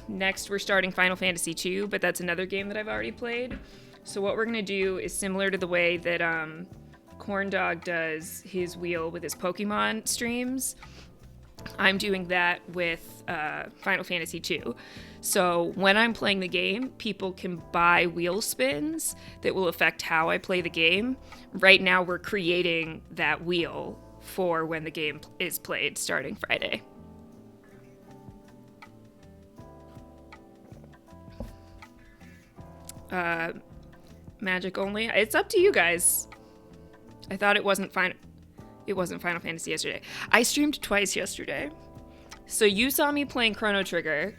next we're starting Final Fantasy 2, but that's another game that I've already played. So what we're going to do is similar to the way that Corndog does his wheel with his Pokemon streams. I'm doing that with Final Fantasy 2. So when I'm playing the game, people can buy wheel spins that will affect how I play the game. Right now, we're creating that wheel for when the game is played starting Friday. Magic only. It's up to you guys. I thought it wasn't Final Fantasy yesterday. I streamed twice yesterday. So you saw me playing Chrono Trigger.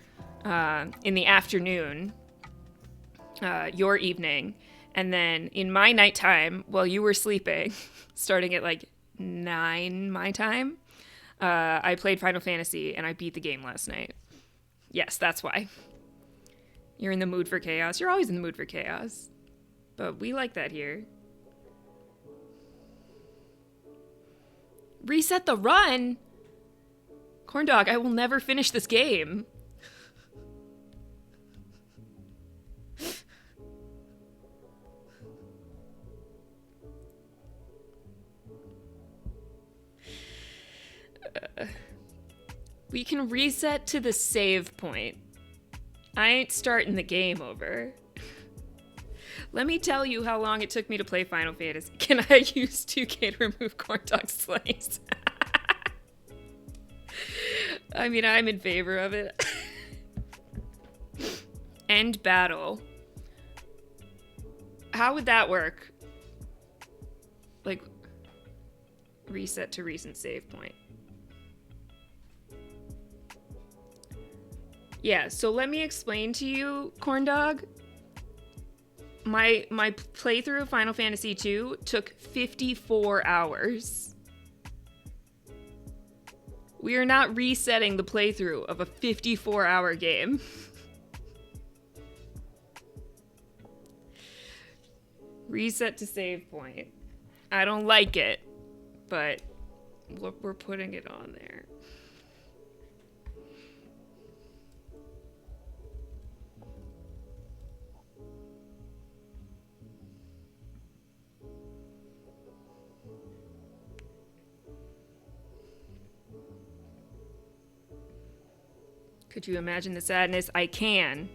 in the afternoon, your evening, and then in my nighttime while you were sleeping, starting at like 9 my time, I played Final Fantasy and I beat the game last night. Yes, that's why. You're in the mood for chaos. You're always in the mood for chaos. But we like that here. Reset the run? Corndog, I will never finish this game. We can reset to the save point. I ain't starting the game over. Let me tell you how long it took me to play Final Fantasy. Can I use 2K to remove Corndog Slays? I mean, I'm in favor of it. End battle. How would that work? Like, reset to recent save point. Yeah, so let me explain to you, Corndog. My playthrough of Final Fantasy II took 54 hours. We are not resetting the playthrough of a 54-hour game. Reset to save point. I don't like it, but we're putting it on there. Could you imagine the sadness? I can.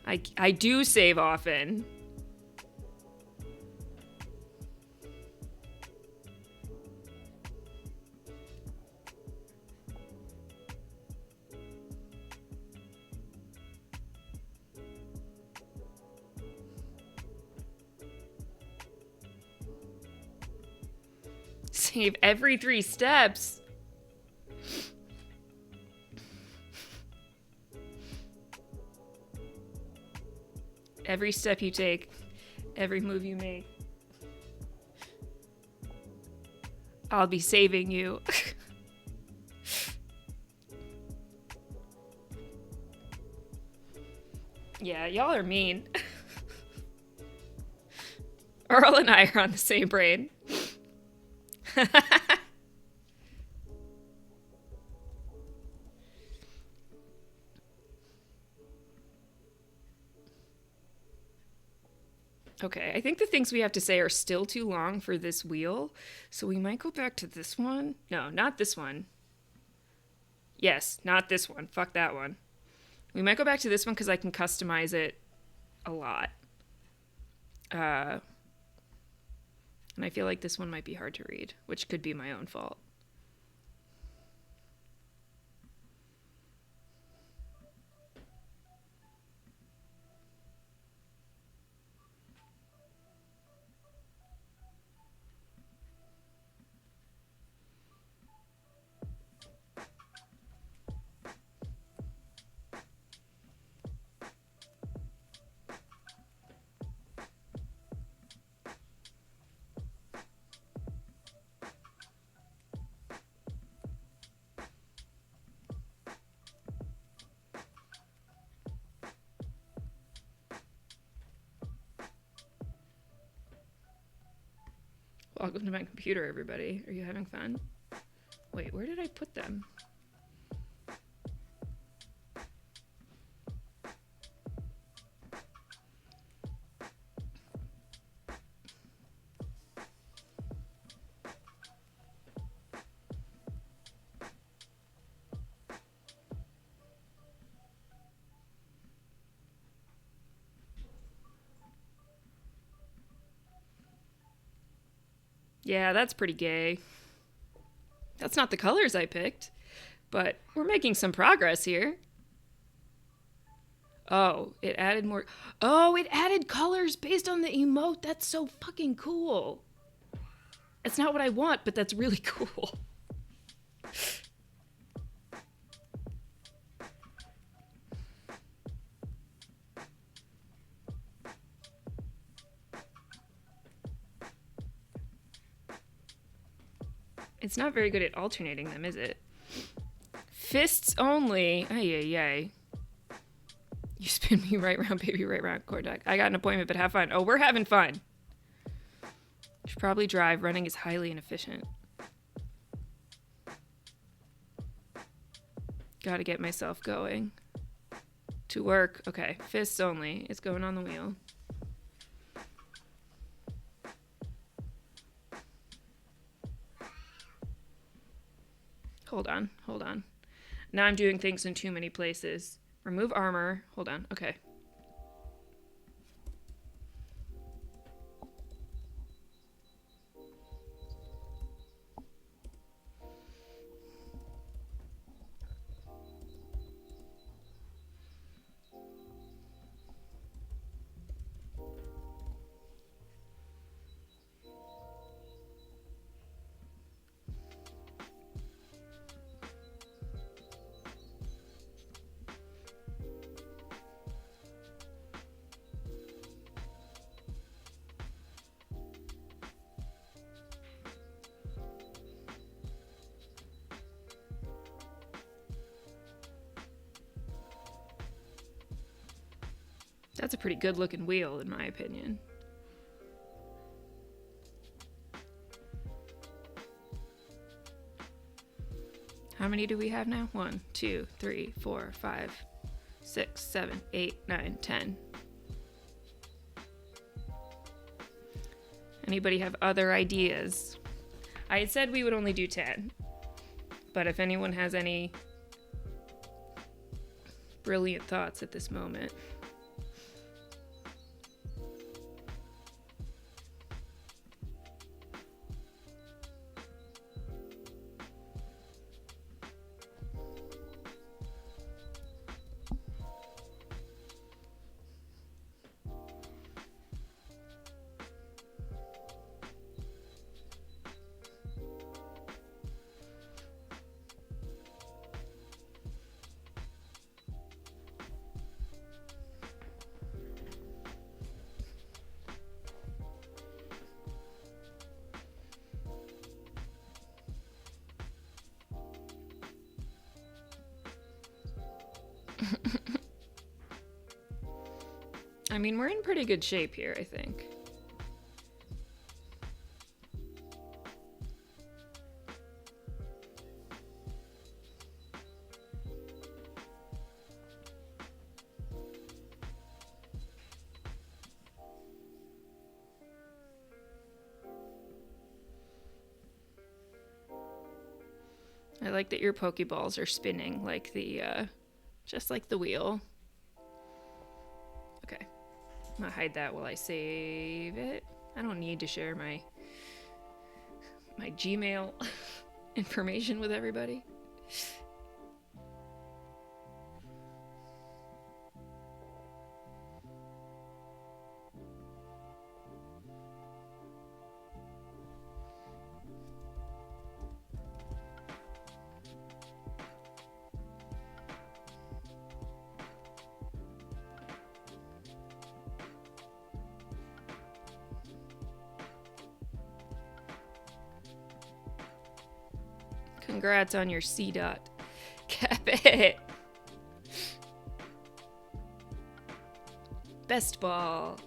I do save often. Save every 3 steps. Every step you take, every move you make, I'll be saving you. Yeah, y'all are mean. Earl and I are on the same brain. Okay, I think the things we have to say are still too long for this wheel, so we might go back to this one. No, not this one. Yes, not this one. Fuck that one. We might go back to this one because I can customize it a lot. And I feel like this one might be hard to read, which could be my own fault. Welcome to my computer, everybody. Are you having fun? Wait, where did I put them? Yeah, that's pretty gay. That's not the colors I picked, but we're making some progress here. Oh, it added more. Oh, it added colors based on the emote. That's so fucking cool. It's not what I want, but that's really cool. It's not very good at alternating them, is it? Fists only. Ay, ay, ay. You spin me right round, baby, right round, corn dog. I got an appointment, but have fun. Oh, we're having fun. Should probably drive. Running is highly inefficient. Gotta get myself going. To work. Okay, fists only. It's going on the wheel. Hold on, hold on. Now I'm doing things in too many places. Remove armor. Hold on, okay. That's a pretty good looking wheel, in my opinion. How many do we have now? 1, 2, 3, 4, 5, 6, 7, 8, 9, 10. Anybody have other ideas? I had said we would only do 10. But if anyone has any brilliant thoughts at this moment. I mean, we're in pretty good shape here, I think. I like that your Pokeballs are spinning like the, just like the wheel. Okay. I'm gonna hide that while I save it. I don't need to share my Gmail information with everybody. Congrats on your C dot. Cap it. Best ball.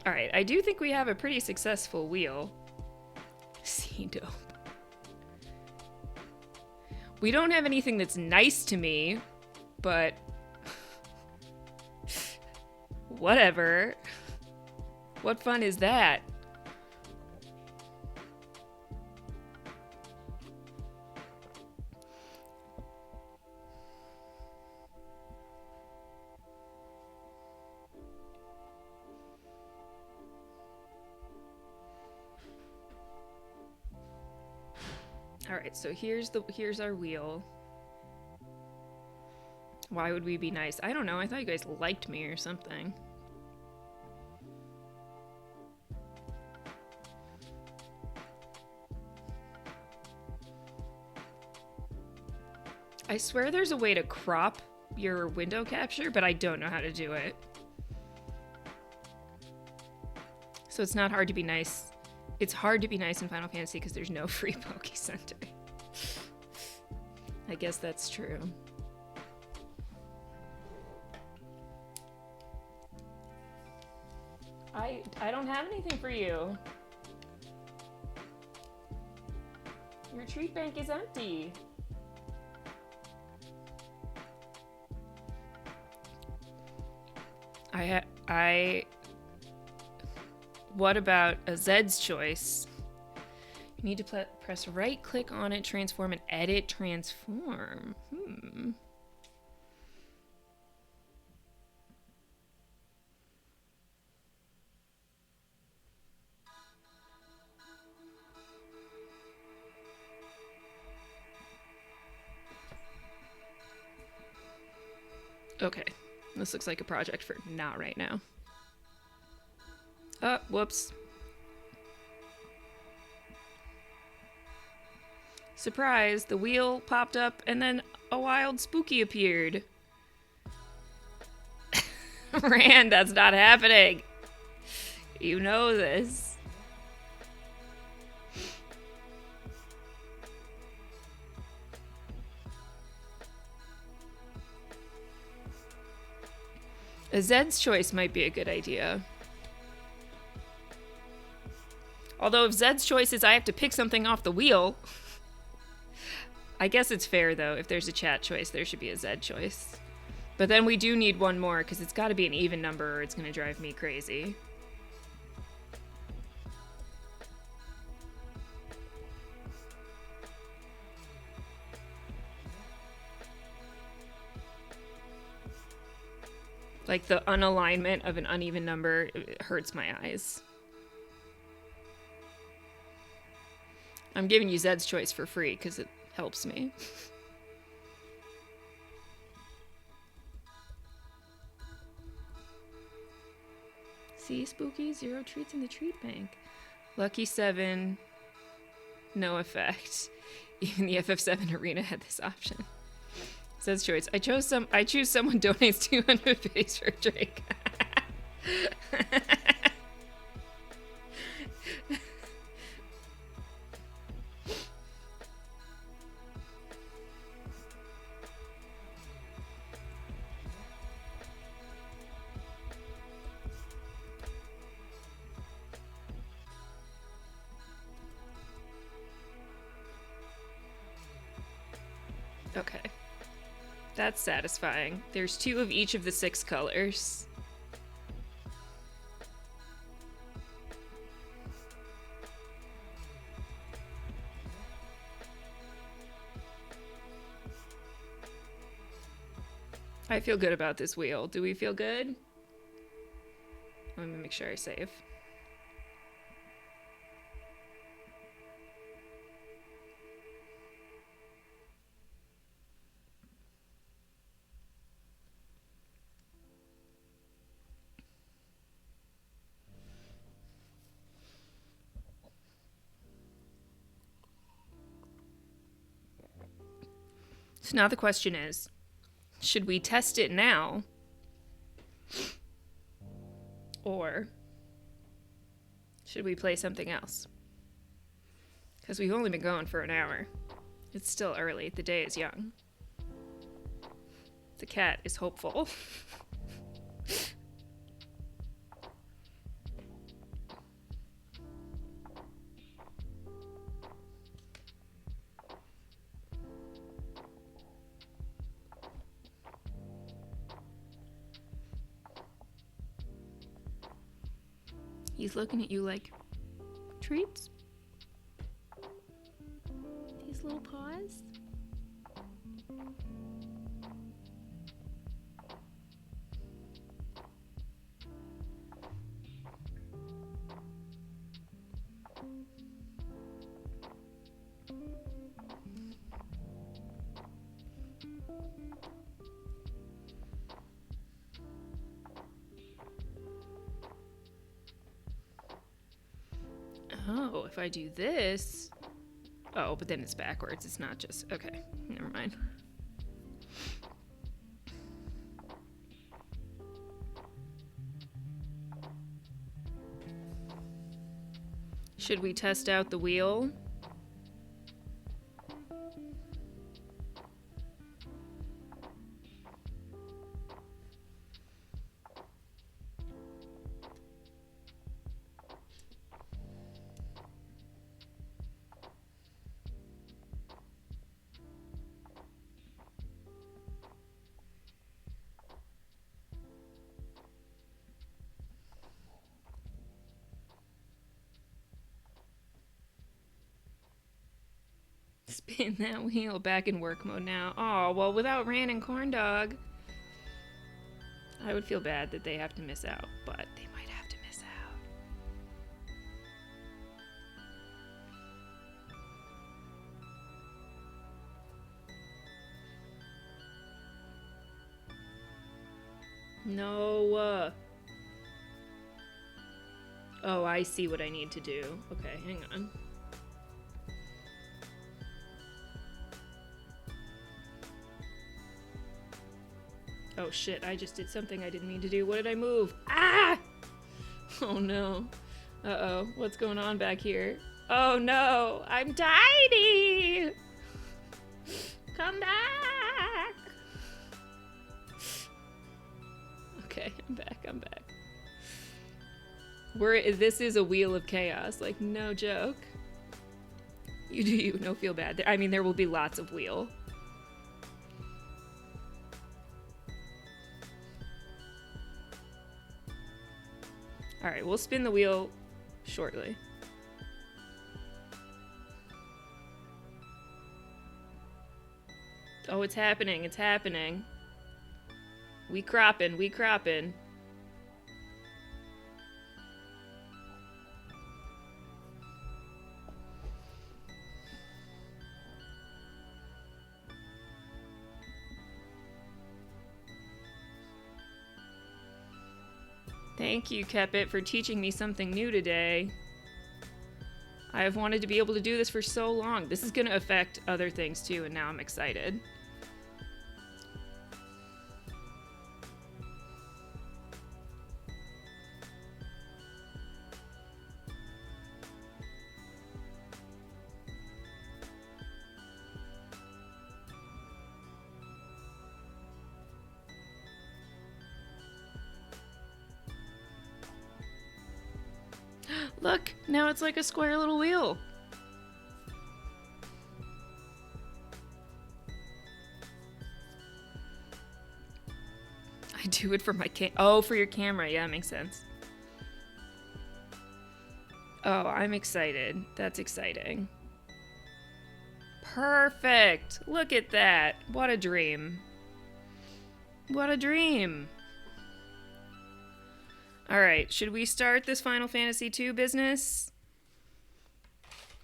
All right, I do think we have a pretty successful wheel. C dope. We don't have anything that's nice to me, but whatever. What fun is that? All right, so here's our wheel. Why would we be nice? I don't know. I thought you guys liked me or something. I swear there's a way to crop your window capture, but I don't know how to do it. So it's not hard to be nice it's hard to be nice in Final Fantasy because there's no free Poke Center. I guess that's true. I don't have anything for you. Your treat bank is empty. What about a Zed's choice? You need to press right click on it, transform, and edit transform. Okay, this looks like a project for not right now. Oh, whoops. Surprise, the wheel popped up and then a wild spooky appeared. Rand, that's not happening. You know this. A Zed's choice might be a good idea. Although if Zed's choice is I have to pick something off the wheel, I guess it's fair though. If there's a chat choice, there should be a Zed choice. But then we do need one more because it's got to be an even number or it's going to drive me crazy. Like the unalignment of an uneven number, it hurts my eyes. I'm giving you Zed's choice for free because it helps me. See, spooky, 0 treats in the treat bank. Lucky 7, no effect. Even the FF7 arena had this option. Zed's choice. I choose someone donates 200 base for Drake. Okay. That's satisfying. There's 2 of each of the 6 colors. I feel good about this wheel. Do we feel good? Let me make sure I save. So now the question is, should we test it now? Or should we play something else? Because we've only been going for an hour. It's still early. The day is young. The cat is hopeful. He's looking at you like, treats? These little paws? Oh, if I do this... Oh, but then it's backwards. It's not just... Okay, never mind. Should we test out the wheel? Spin that wheel. Back in work mode now. Oh, well, without Ran and Corndog, I would feel bad that they have to miss out, but they might have to miss out. No. Oh, I see what I need to do. Okay, hang on. Oh shit, I just did something I didn't mean to do. What did I move? Ah! Oh no. Uh-oh, what's going on back here? Oh no, I'm tiny! Come back! Okay, I'm back. This is a wheel of chaos, like no joke. You do you, no feel bad. I mean, there will be lots of wheel. Alright, we'll spin the wheel shortly. Oh, it's happening, it's happening. We croppin'. Thank you, Kepit, for teaching me something new today. I have wanted to be able to do this for so long. This is going to affect other things too, and now I'm excited. Look, now it's like a square little wheel. I do it for my for your camera. Yeah, makes sense. Oh, I'm excited. That's exciting. Perfect. Look at that. What a dream. What a dream. Alright, should we start this Final Fantasy II business?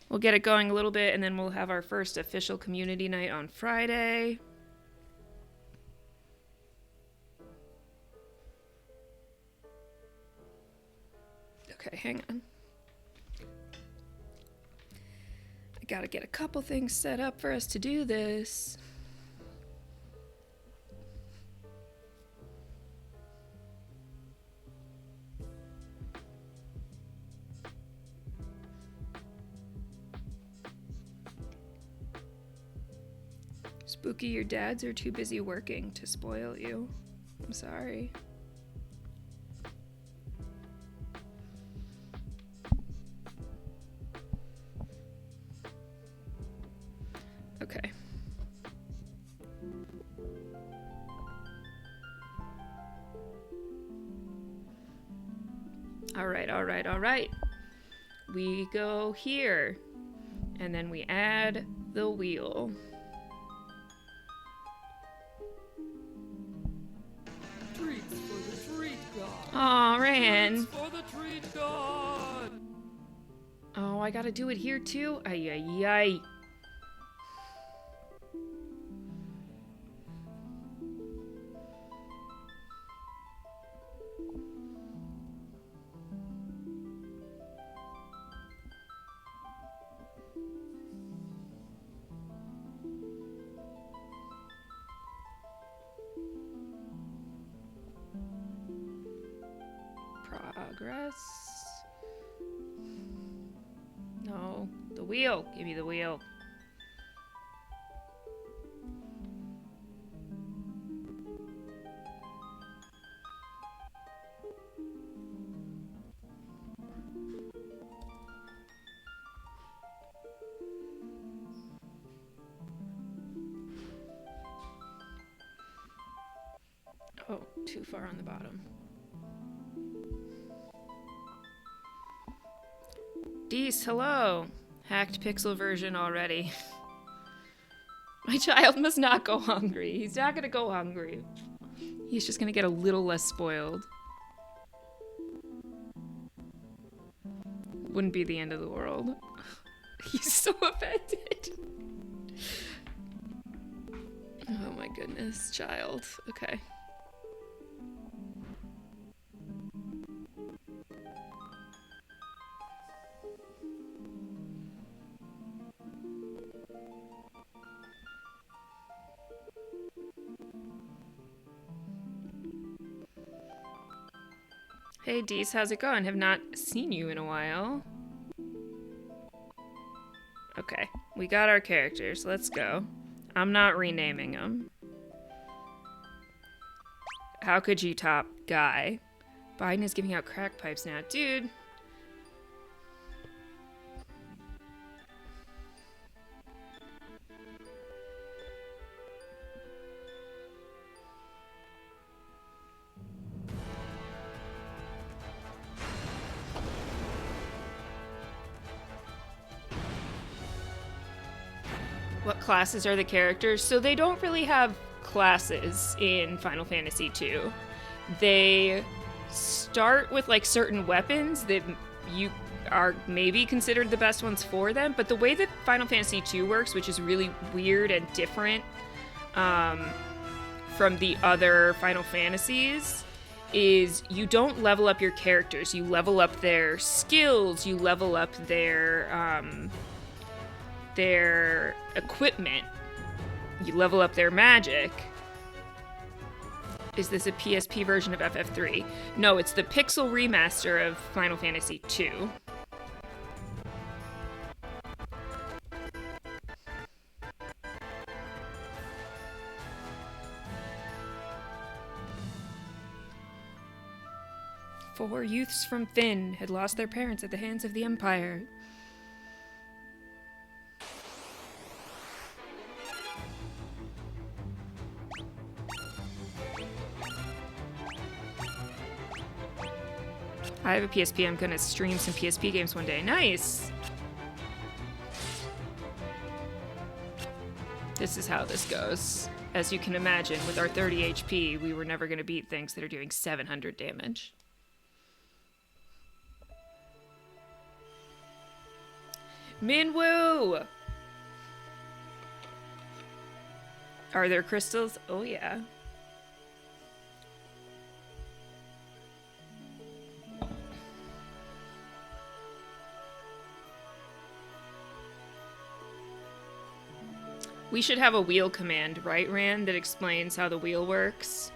We'll get it going a little bit, and then we'll have our first official community night on Friday. Okay, hang on. I gotta get a couple things set up for us to do this. Spooky, your dads are too busy working to spoil you. I'm sorry. Okay. All right. We go here, and then we add the wheel. Treats for the treat god. Aw, Ran. Treats for the treat god. Oh, I gotta do it here too? Ay, ay, ay. Progress. wheel. Give me the wheel. Oh, too far on the bottom. Dees, hello. Hacked pixel version already. My child must not go hungry. He's not gonna go hungry. He's just gonna get a little less spoiled. Wouldn't be the end of the world. He's so offended. Oh my goodness, child. Okay. Hey Dees, how's it going? Have not seen you in a while. Okay, we got our characters. Let's go. I'm not renaming them. How could you top Guy? Biden is giving out crack pipes now. Dude. What classes are the characters? So they don't really have classes in Final Fantasy II. They start with like certain weapons that you are maybe considered the best ones for them, but the way that Final Fantasy II works, which is really weird and different from the other Final Fantasies, is you don't level up your characters. You level up their skills, you level up their equipment, you level up their magic. Is this a PSP version of FF3? No, it's the pixel remaster of Final Fantasy II. Four youths from Fynn had lost their parents at the hands of the Empire. I have a PSP. I'm gonna stream some PSP games one day. Nice! This is how this goes. As you can imagine, with our 30 HP, we were never gonna beat things that are doing 700 damage. Minwoo! Are there crystals? Oh yeah. We should have a wheel command, right, Rand, that explains how the wheel works.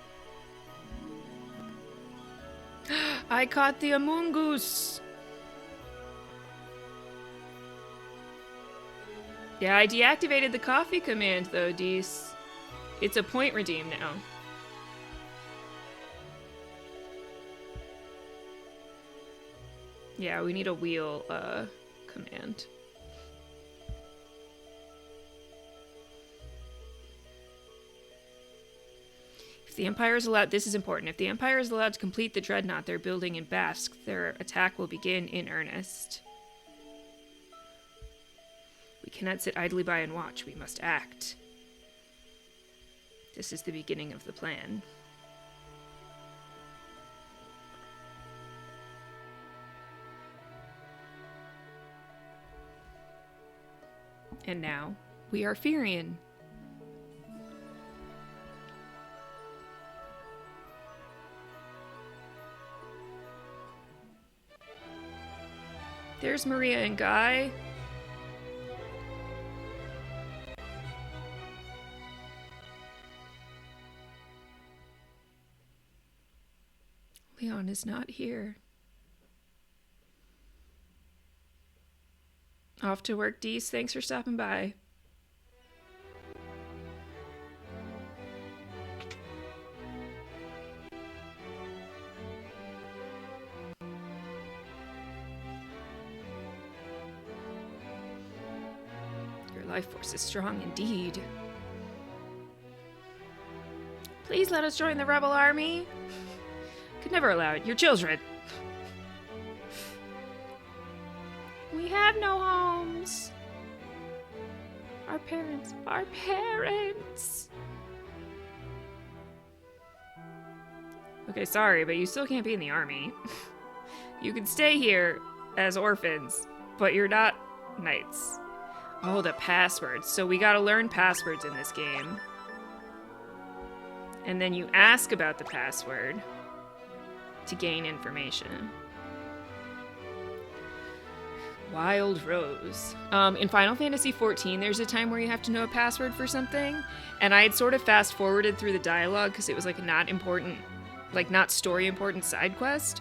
I caught the Amoongoose! Yeah, I deactivated the coffee command, though, Dees. It's a point redeem now. Yeah, we need a wheel, command. If the Empire is allowed, this is important, if the Empire is allowed to complete the dreadnought they're building in Basque, their attack will begin in earnest. We cannot sit idly by and watch, we must act. This is the beginning of the plan. And now, we are Firion. There's Maria and Guy. Leon is not here. Off to work, Dees. Thanks for stopping by. Your life force is strong indeed. Please let us join the rebel army. Could never allow it. You're children. We have no homes. Our parents. Our parents. Okay, sorry, but you still can't be in the army. You can stay here as orphans, but you're not knights. Oh, the passwords. So we gotta learn passwords in this game. And then you ask about the password to gain information. Wild Rose. In Final Fantasy XIV, there's a time where you have to know a password for something, and I had sort of fast forwarded through the dialogue because it was like a not important, like not story important side quest.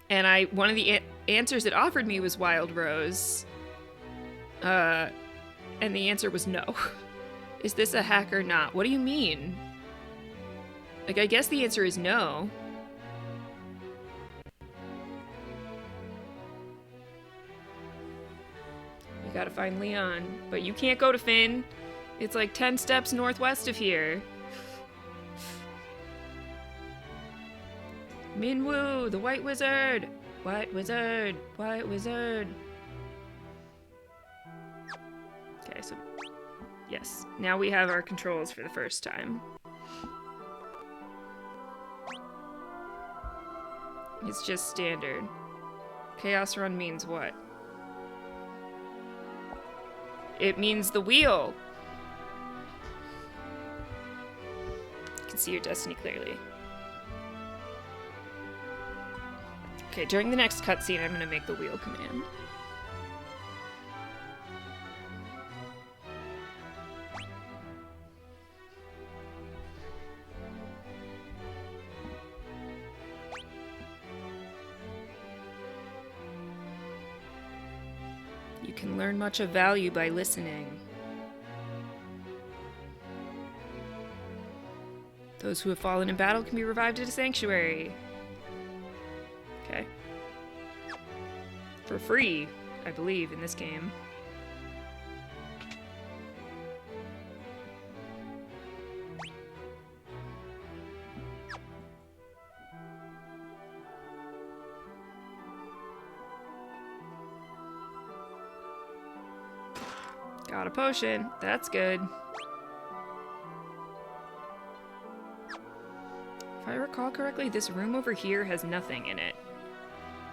And one of the answers it offered me was Wild Rose. And the answer was no. Is this a hack or not? What do you mean? Like, I guess the answer is no. We gotta find Leon. But you can't go to Finn. It's like 10 steps northwest of here. Minwoo, the White Wizard! White Wizard! White Wizard! Okay, so... yes. Now we have our controls for the first time. It's just standard. Chaos Run means what? It means the wheel! You can see your destiny clearly. Okay, during the next cutscene, I'm gonna make the wheel command. You can learn much of value by listening. Those who have fallen in battle can be revived at a sanctuary. Okay. For free, I believe, in this game. Got a potion. That's good. If I recall correctly, this room over here has nothing in it.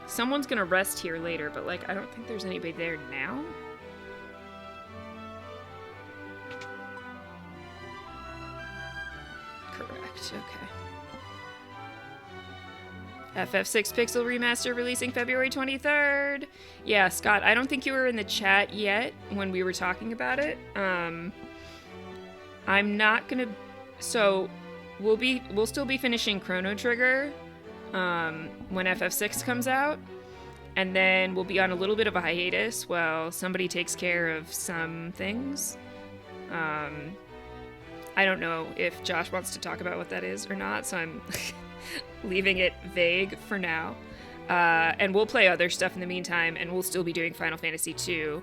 Someone's gonna rest here later, but like, I don't think there's anybody there now. Correct, okay. FF6 Pixel Remaster releasing February 23rd. Yeah, Scott, I don't think you were in the chat yet when we were talking about it. I'm not gonna... So, we'll still be finishing Chrono Trigger when FF6 comes out. And then we'll be on a little bit of a hiatus while somebody takes care of some things. I don't know if Josh wants to talk about what that is or not, so I'm... leaving it vague for now. And we'll play other stuff in the meantime, and we'll still be doing Final Fantasy II.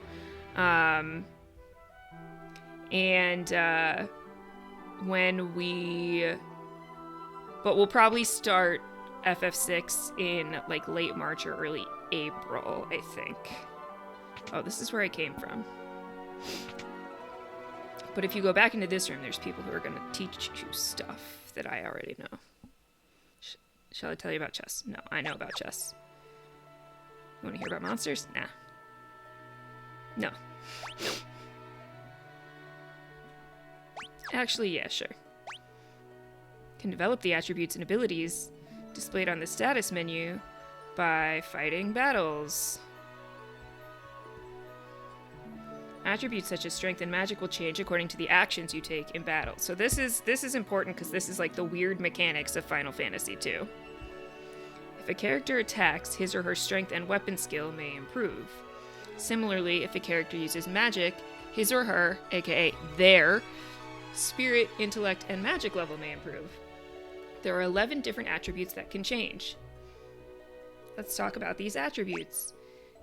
But we'll probably start FF6 in like late March or early April, I think. Oh, this is where I came from. But if you go back into this room, there's people who are going to teach you stuff that I already know. Shall I tell you about chess? No, I know about chess. You want to hear about monsters? Nah. No. Actually, yeah, sure. Can develop the attributes and abilities displayed on the status menu by fighting battles. Attributes such as strength and magic will change according to the actions you take in battle. So this is important because this is like the weird mechanics of Final Fantasy II. If a character attacks, his or her strength and weapon skill may improve. Similarly, if a character uses magic, his or her, aka their, spirit, intellect, and magic level may improve. There are 11 different attributes that can change. Let's talk about these attributes.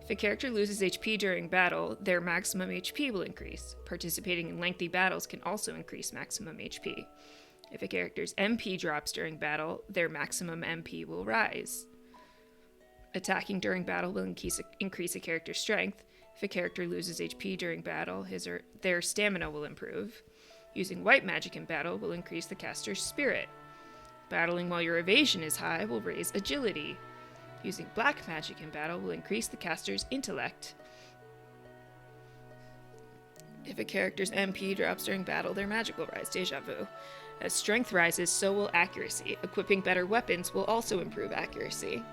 If a character loses HP during battle, their maximum HP will increase. Participating in lengthy battles can also increase maximum HP. If a character's MP drops during battle, their maximum MP will rise. Attacking during battle will increase a character's strength. If a character loses HP during battle, his or their stamina will improve. Using white magic in battle will increase the caster's spirit. Battling while your evasion is high will raise agility. Using black magic in battle will increase the caster's intellect. If a character's MP drops during battle, their magic will rise. Deja vu. As strength rises, so will accuracy. Equipping better weapons will also improve accuracy.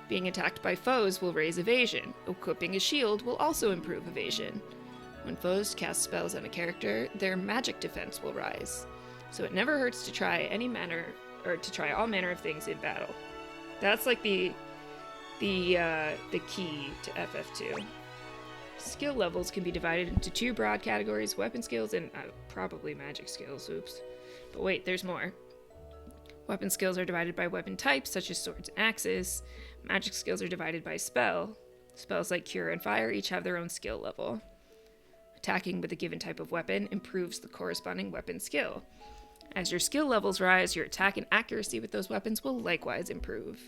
Being attacked by foes will raise evasion. Equipping a shield will also improve evasion. When foes cast spells on a character, their magic defense will rise. So it never hurts to try all manner of things in battle. That's like the key to FF2. Skill levels can be divided into two broad categories: weapon skills and probably magic skills. Oops. But wait, there's more. Weapon skills are divided by weapon types, such as swords and axes. Magic skills are divided by spell. Spells like Cure and Fire each have their own skill level. Attacking with a given type of weapon improves the corresponding weapon skill. As your skill levels rise, your attack and accuracy with those weapons will likewise improve.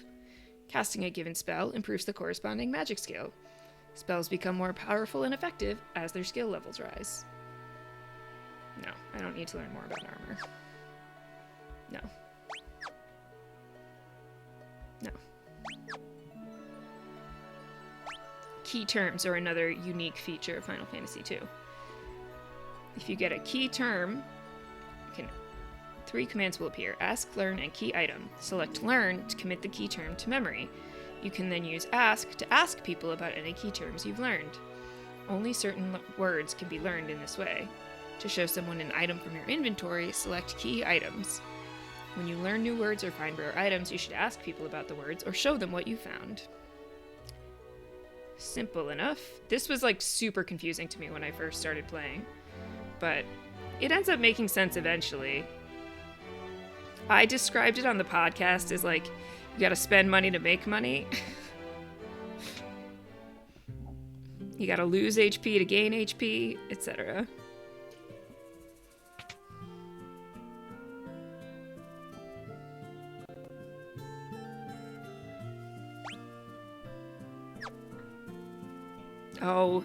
Casting a given spell improves the corresponding magic skill. Spells become more powerful and effective as their skill levels rise. No, I don't need to learn more about armor. No. No. Key terms are another unique feature of Final Fantasy II. If you get a key term, three commands will appear: ask, learn, and key item. Select learn to commit the key term to memory. You can then use ask to ask people about any key terms you've learned. Only certain words can be learned in this way. To show someone an item from your inventory, select key items. When you learn new words or find rare items, you should ask people about the words or show them what you found. Simple enough. This was like super confusing to me when I first started playing, but it ends up making sense eventually. I described it on the podcast as like, you gotta spend money to make money. You gotta lose HP to gain HP, etc. Oh,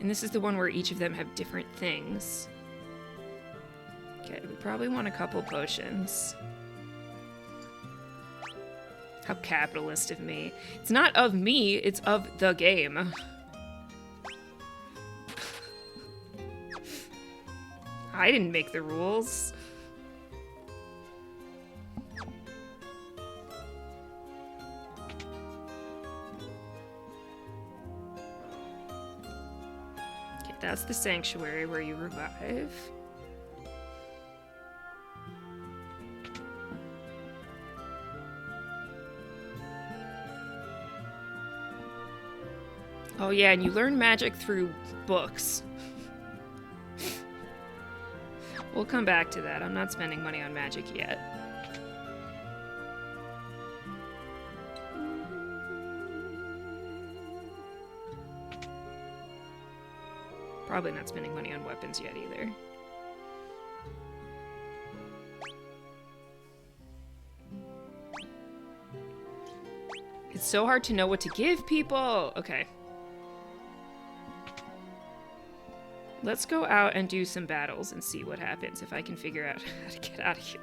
and this is the one where each of them have different things. Okay, we probably want a couple potions. How capitalist of me. It's not of me, it's of the game. I didn't make the rules. Okay, that's the sanctuary where you revive. Oh yeah, and you learn magic through books. We'll come back to that. I'm not spending money on magic yet. Probably not spending money on weapons yet either. It's so hard to know what to give people. Okay. Let's go out and do some battles and see what happens if I can figure out how to get out of here.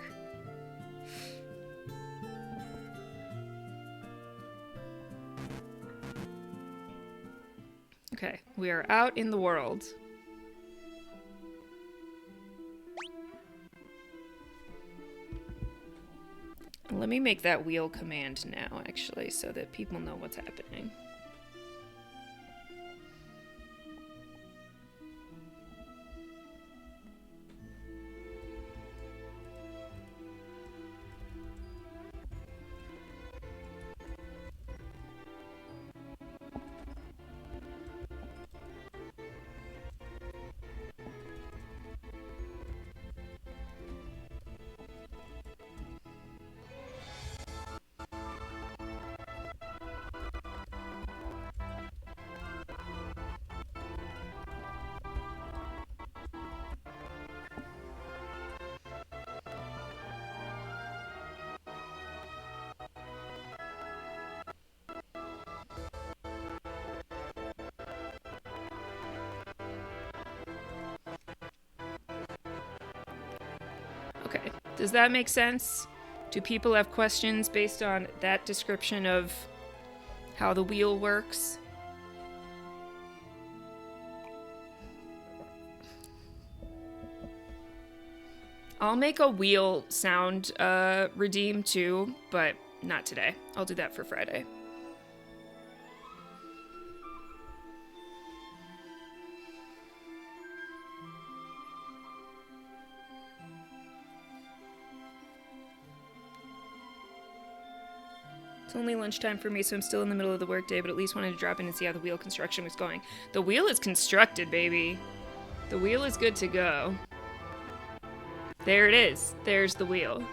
Okay, we are out in the world. Let me make that wheel command now, actually, so that people know what's happening. Okay. Does that make sense? Do people have questions based on that description of how the wheel works? I'll make a wheel sound redeem too, but not today. I'll do that for Friday. It's only lunchtime for me, so I'm still in the middle of the workday, but at least wanted to drop in and see how the wheel construction was going. The wheel is constructed, baby. The wheel is good to go. There it is. There's the wheel.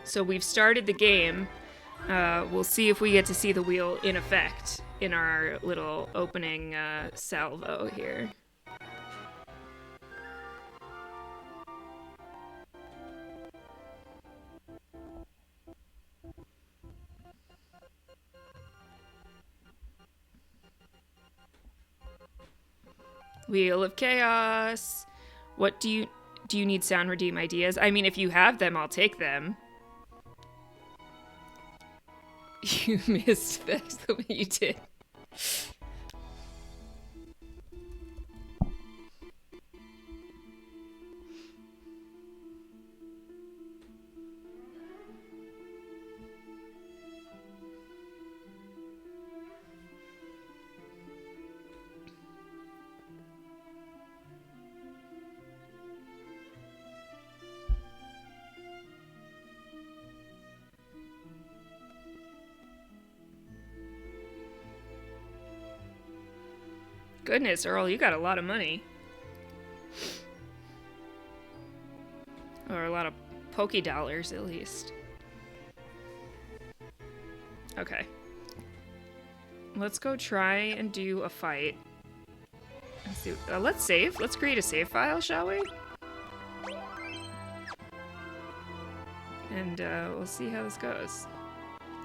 So we've started the game. We'll see if we get to see the wheel in effect in our little opening salvo here. Wheel of Chaos. What do you need sound redeem ideas? I mean, if you have them, I'll take them. You missed that the way you did. Goodness, Earl, you got a lot of money. Or a lot of Poké dollars, at least. Okay. Let's go try and do a fight. Let's see. Let's save. Let's create a save file, shall we? And we'll see how this goes.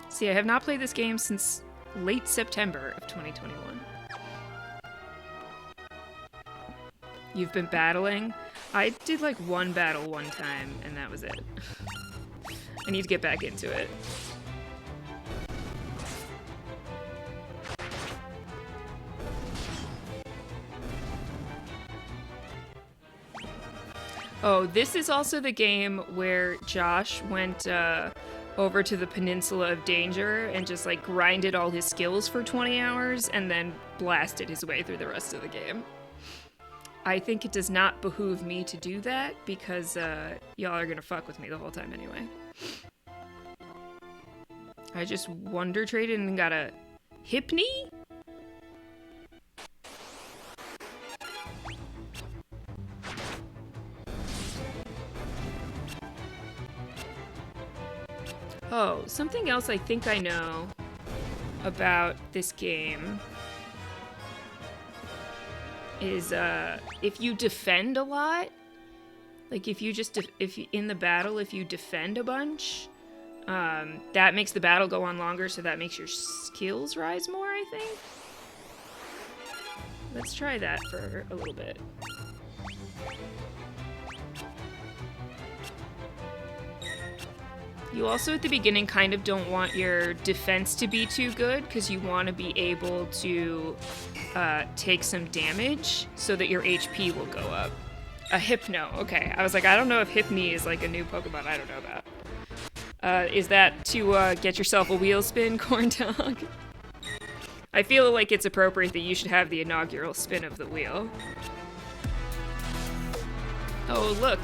See, I have not played this game since late September of 2021. You've been battling? I did like one battle one time, and that was it. I need to get back into it. Oh, this is also the game where Josh went over to the Peninsula of Danger and just like grinded all his skills for 20 hours and then blasted his way through the rest of the game. I think it does not behoove me to do that because y'all are gonna fuck with me the whole time anyway. I just wonder traded and got a Hypni? Oh, something else I think I know about this game is if you defend a lot, like if you in the battle, if you defend a bunch, that makes the battle go on longer, so that makes your skills rise more, I think. Let's try that for a little bit. You also at the beginning kind of don't want your defense to be too good because you want to be able to take some damage so that your HP will go up. A Hypno, okay. I was like, I don't know if Hypni is like a new Pokemon I don't know about. Is that to get yourself a wheel spin, Corn Dog? I feel like it's appropriate that you should have the inaugural spin of the wheel. Oh, look,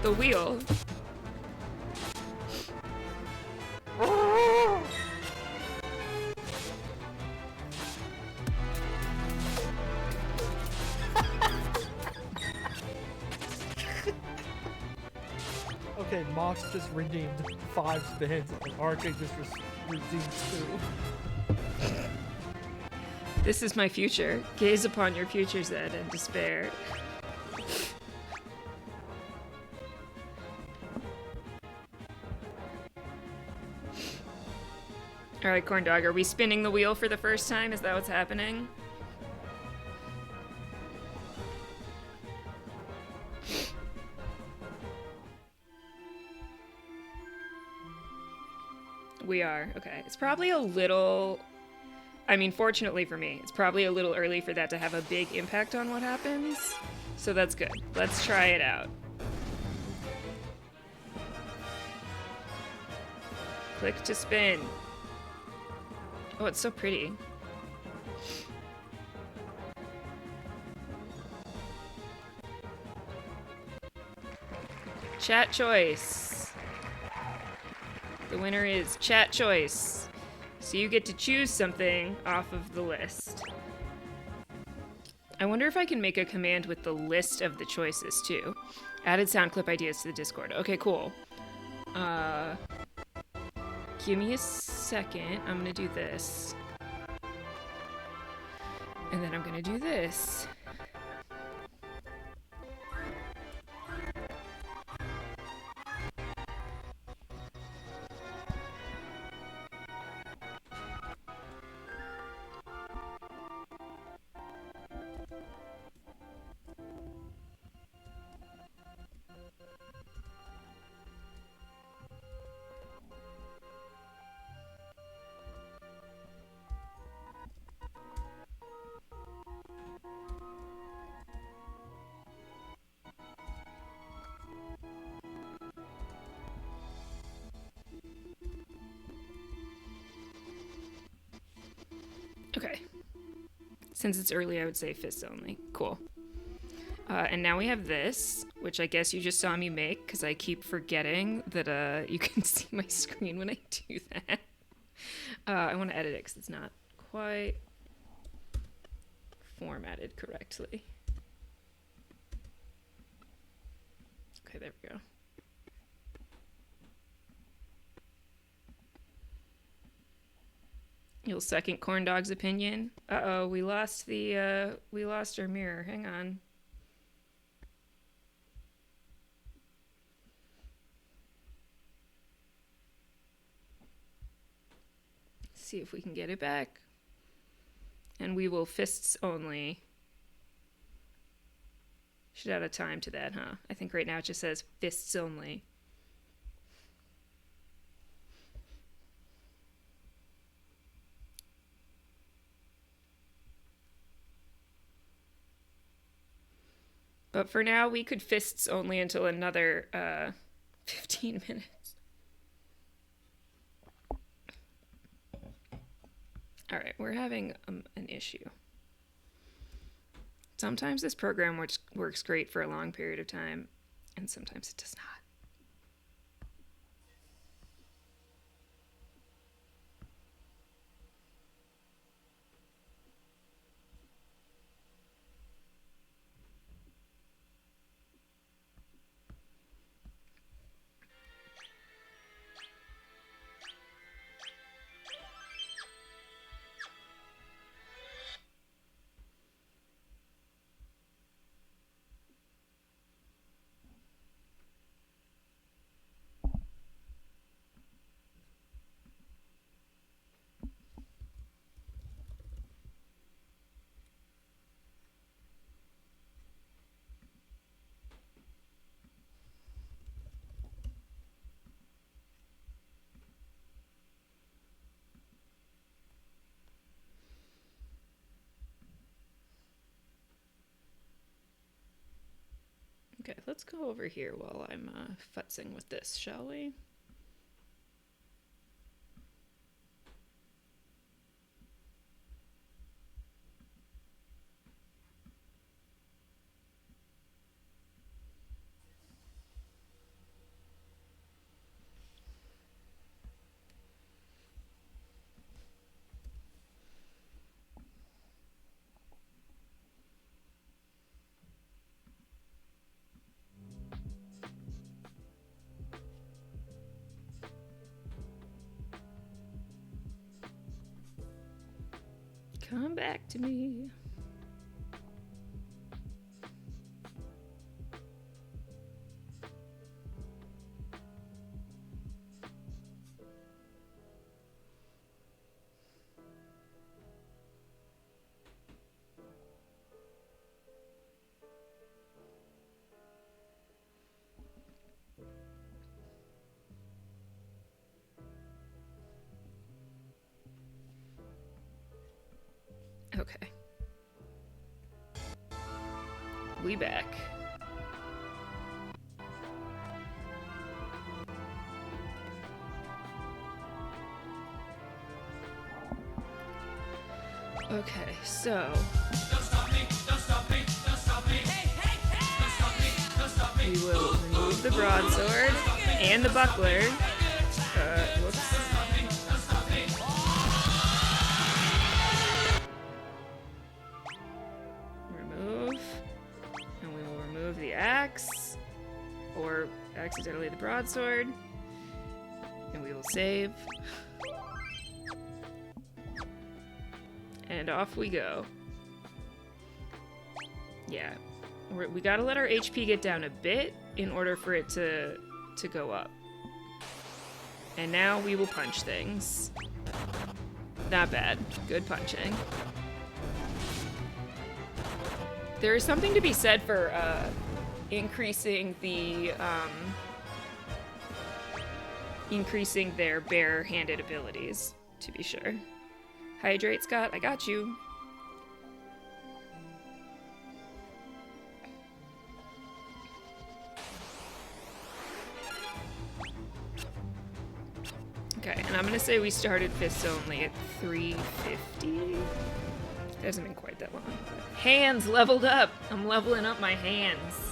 the wheel. Okay, Mox just redeemed 5 spins, and RJ just redeemed 2. This is my future. Gaze upon your future, Zed, and despair. Alright, Corn Dog, are we spinning the wheel for the first time? Is that what's happening? We are. Okay. It's probably a little... I mean, fortunately for me, it's probably a little early for that to have a big impact on what happens. So that's good. Let's try it out. Click to spin. Oh, it's so pretty. Chat choice. The winner is chat choice. So you get to choose something off of the list. I wonder if I can make a command with the list of the choices too. Added sound clip ideas to the Discord. Okay, cool. Give me a second. I'm gonna do this. And then I'm gonna do this. Okay. Since it's early, I would say fists only. Cool. And now we have this, which I guess you just saw me make, because I keep forgetting that you can see my screen when I do that. I want to edit it because it's not quite formatted correctly. Okay, there we go. You'll second Corn Dog's opinion. Uh-oh, we lost our mirror. Hang on. See if we can get it back. And we will fists only. Should add a time to that, huh? I think right now it just says fists only. But for now, we could fists only until another 15 minutes. All right, we're having an issue. Sometimes this program works great for a long period of time, and sometimes it does not. Okay, let's go over here while I'm futzing with this, shall we? Come back to me. we back. Okay, so we will remove the broadsword and the buckler. Whoops. Remove. And we will remove the axe. Or accidentally the broadsword. And we will save. And off we go. Yeah. We gotta let our HP get down a bit in order for it to go up. And now we will punch things. Not bad. Good punching. There is something to be said for increasing their bare-handed abilities, to be sure. Hydrate, Scott. I got you. Okay, and I'm gonna say we started fists only at 350. It hasn't been quite that long. But hands leveled up. I'm leveling up my hands.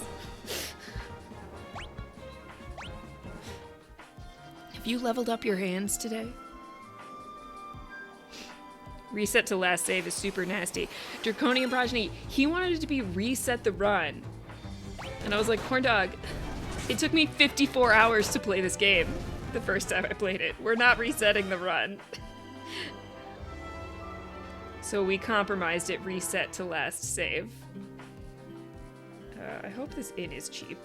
Have you leveled up your hands today? Reset to last save is super nasty. Draconian Progeny, he wanted it to be reset the run. And I was like, corn dog, it took me 54 hours to play this game the first time I played it. We're not resetting the run. So we compromised it, reset to last save. I hope this inn is cheap.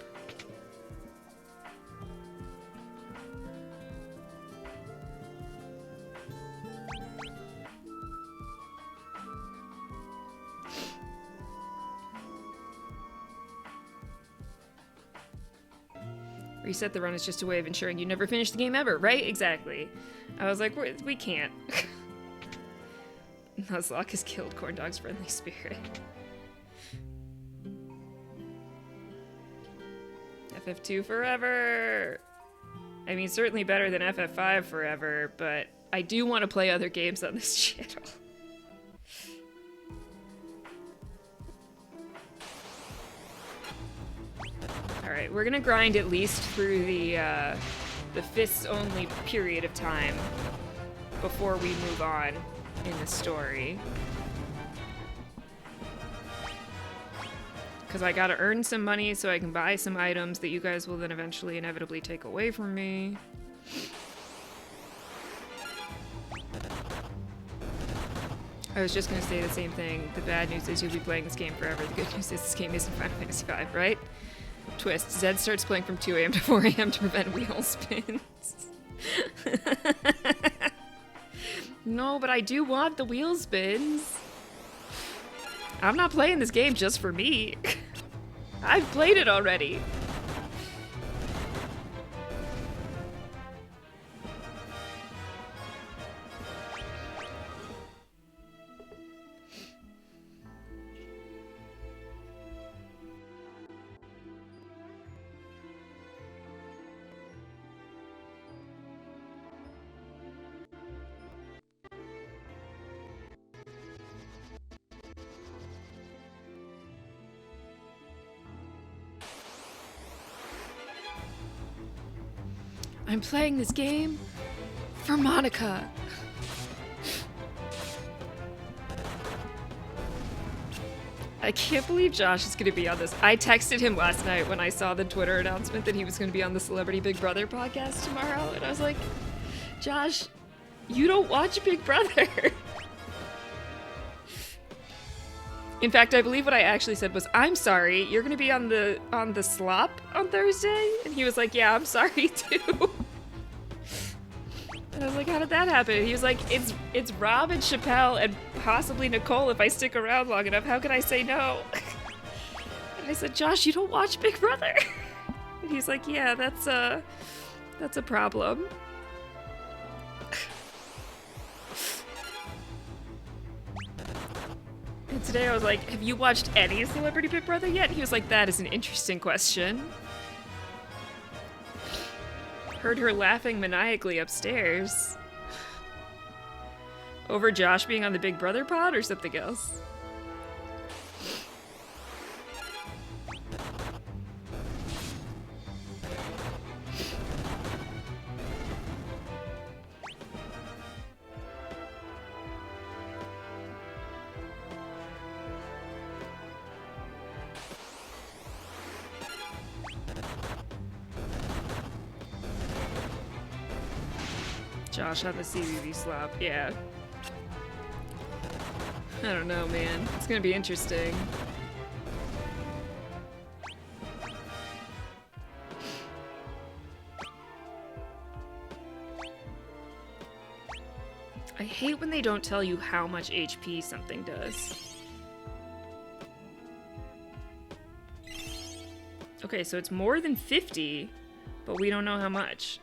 Reset the run is just a way of ensuring you never finish the game ever, right? Exactly. I was like, we can't. Nuzlocke has killed Corndog's friendly spirit. FF2 forever! I mean, certainly better than FF5 forever, but I do want to play other games on this channel. Alright, we're gonna grind at least through the fists-only period of time before we move on in the story. Because I gotta earn some money so I can buy some items that you guys will then eventually inevitably take away from me. I was just gonna say the same thing. The bad news is you'll be playing this game forever. The good news is this game isn't Final Fantasy V, right? Twist. Zed starts playing from 2 a.m. to 4 a.m. to prevent wheel spins. No, but I do want the wheel spins. I'm not playing this game just for me. I've played it already. I'm playing this game for Monica. I can't believe Josh is going to be on this. I texted him last night when I saw the Twitter announcement that he was going to be on the Celebrity Big Brother podcast tomorrow. And I was like, Josh, you don't watch Big Brother. In fact, I believe what I actually said was, I'm sorry, you're going to be on the slop on Thursday? And he was like, yeah, I'm sorry too. And I was like, how did that happen? He was like, it's Rob and Chappelle and possibly Nicole if I stick around long enough. How can I say no? And I said, Josh, you don't watch Big Brother? And he's like, yeah, that's a problem. today. I was like, have you watched any of Celebrity Big Brother yet? He was like, that is an interesting question. Heard her laughing maniacally upstairs. Over Josh being on the Big Brother pod or something else? Josh on the CBB slop, yeah. I don't know, man. It's gonna be interesting. I hate when they don't tell you how much HP something does. Okay, so it's more than 50, but we don't know how much.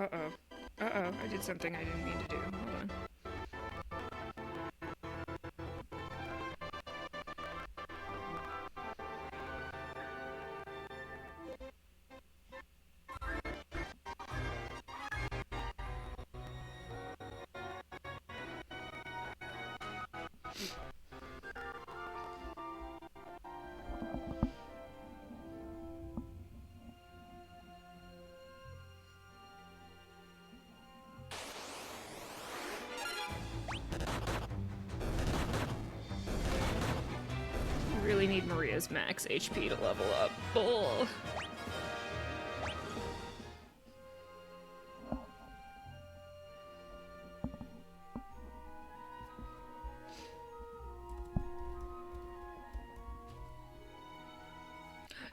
Uh-oh. Uh-oh, I did something I didn't mean to do. Hold on. Really need Maria's max HP to level up. Bull.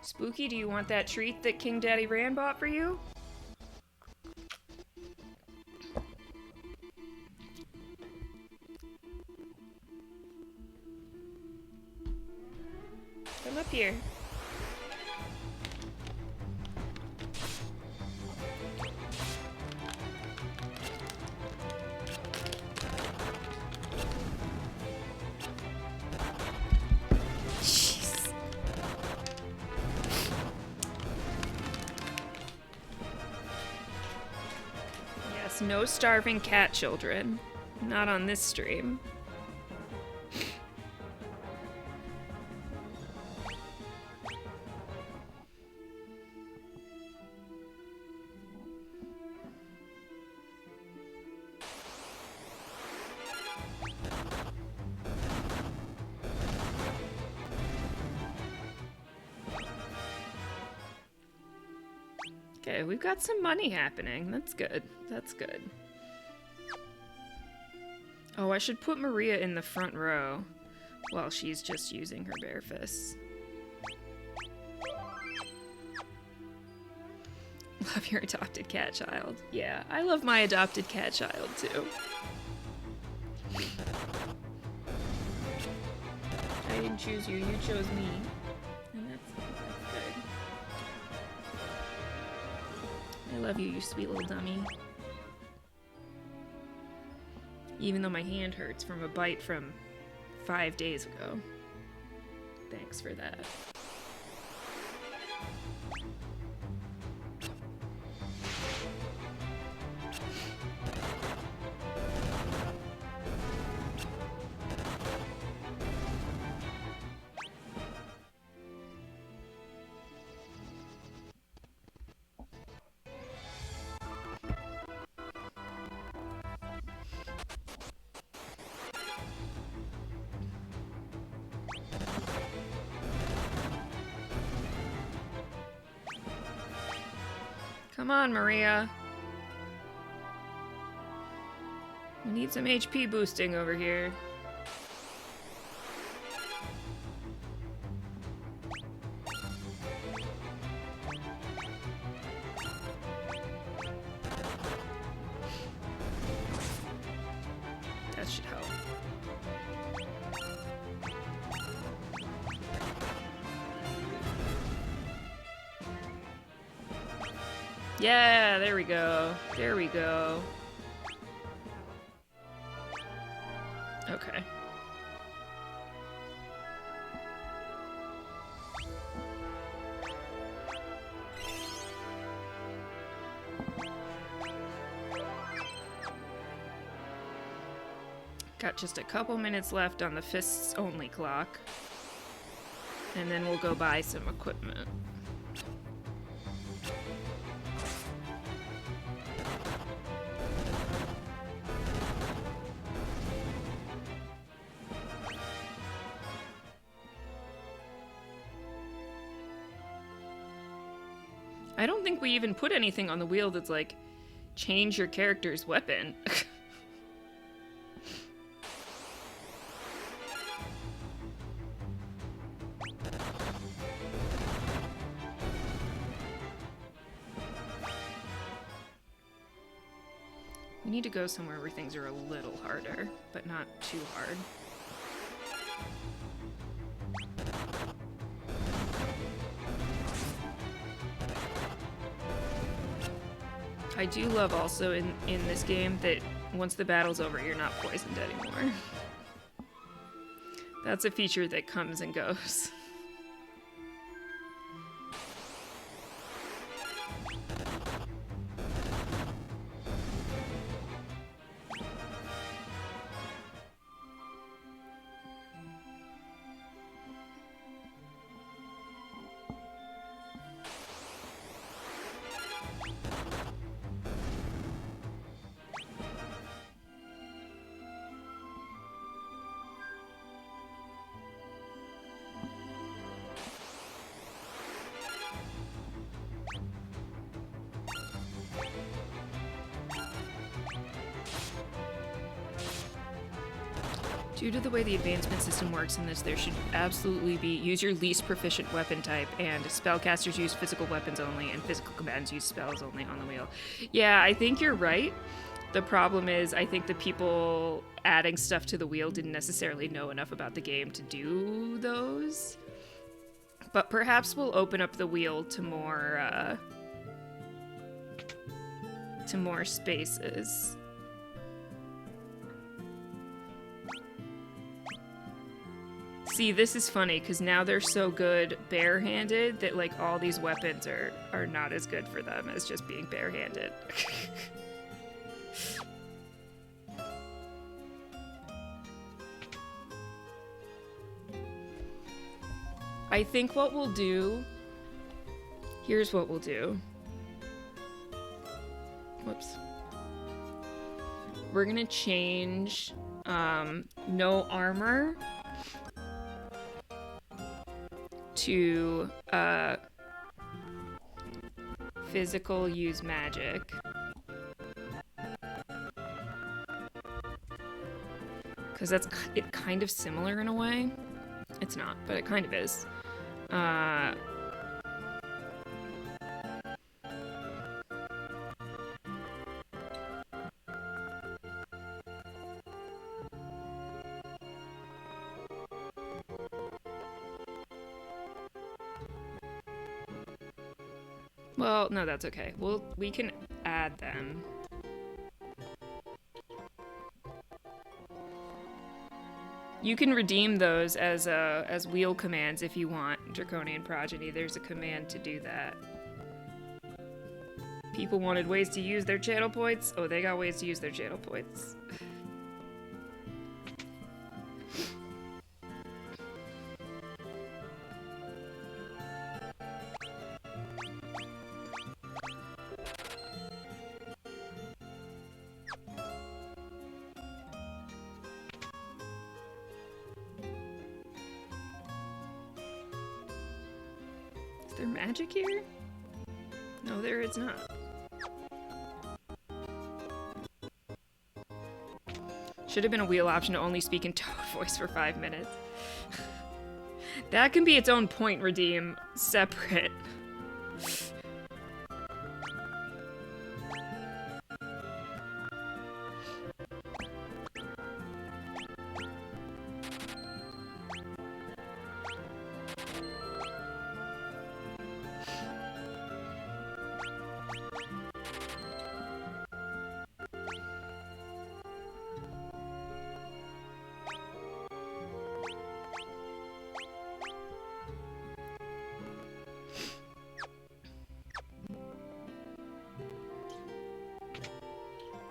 Spooky, do you want that treat that King Daddy Ran bought for you? Come up here. Jeez. Yes, no starving cat children. Not on this stream. Okay, we've got some money happening. That's good. That's good. Oh, I should put Maria in the front row while she's just using her bare fists. Love your adopted cat child. Yeah, I love my adopted cat child too. I didn't choose you, you chose me. And that's good. I love you, you sweet little dummy. Even though my hand hurts from a bite from 5 days ago. Thanks for that. Come on, Maria. We need some HP boosting over here. That should help. Yeah, there we go. There we go. Okay. Got just a couple minutes left on the fists only clock. And then we'll go buy some equipment. I don't think we even put anything on the wheel that's like, change your character's weapon. We need to go somewhere where things are a little harder, but not too hard. I do love also in this game that once the battle's over, you're not poisoned anymore. That's a feature that comes and goes. Due to the way the advancement system works in this, there should absolutely be use your least proficient weapon type, and spellcasters use physical weapons only, and physical combatants use spells only on the wheel. Yeah, I think you're right. The problem is, I think the people adding stuff to the wheel didn't necessarily know enough about the game to do those. But perhaps we'll open up the wheel to more spaces. See, this is funny, because now they're so good barehanded that, like, all these weapons are not as good for them as just being barehanded. I think what we'll do... Here's what we'll do. Whoops. We're gonna change no armor to physical use magic. Because that's kind of similar in a way. It's not, but it kind of is. Well, no, that's okay. We can add them. You can redeem those as wheel commands if you want, Draconian Progeny. There's a command to do that. People wanted ways to use their channel points. Oh, they got ways to use their channel points. Is there magic here? No, there is not. Should have been a wheel option to only speak in Toad voice for 5 minutes. That can be its own point redeem, separate.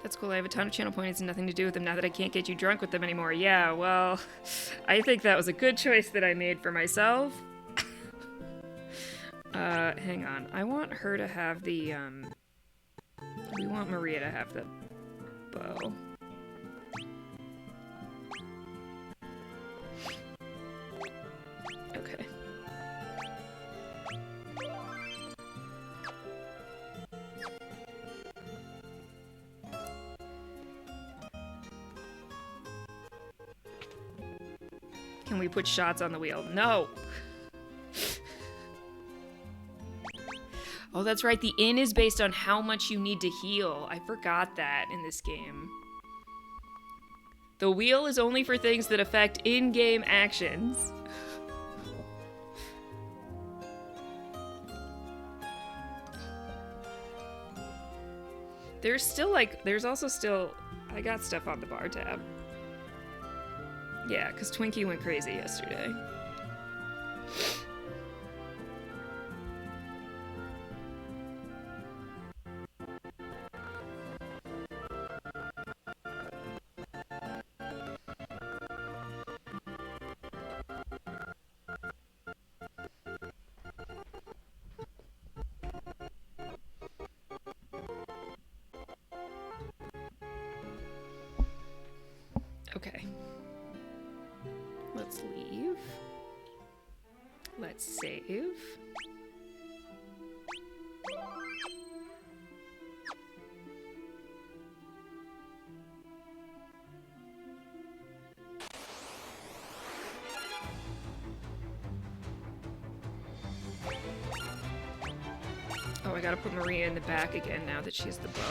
That's cool. I have a ton of channel points and nothing to do with them now that I can't get you drunk with them anymore. Yeah, well, I think that was a good choice that I made for myself. Hang on. I want her to have the, we want Maria to have the bow. Okay. Can we put shots on the wheel? No! Oh, that's right. The inn is based on how much you need to heal. I forgot that in this game. The wheel is only for things that affect in-game actions. There's still, like, there's also still... I got stuff on the bar tab. Yeah, because Twinkie went crazy yesterday. Okay. Let's leave. Let's save. Oh, I gotta put Maria in the back again now that she has the bow.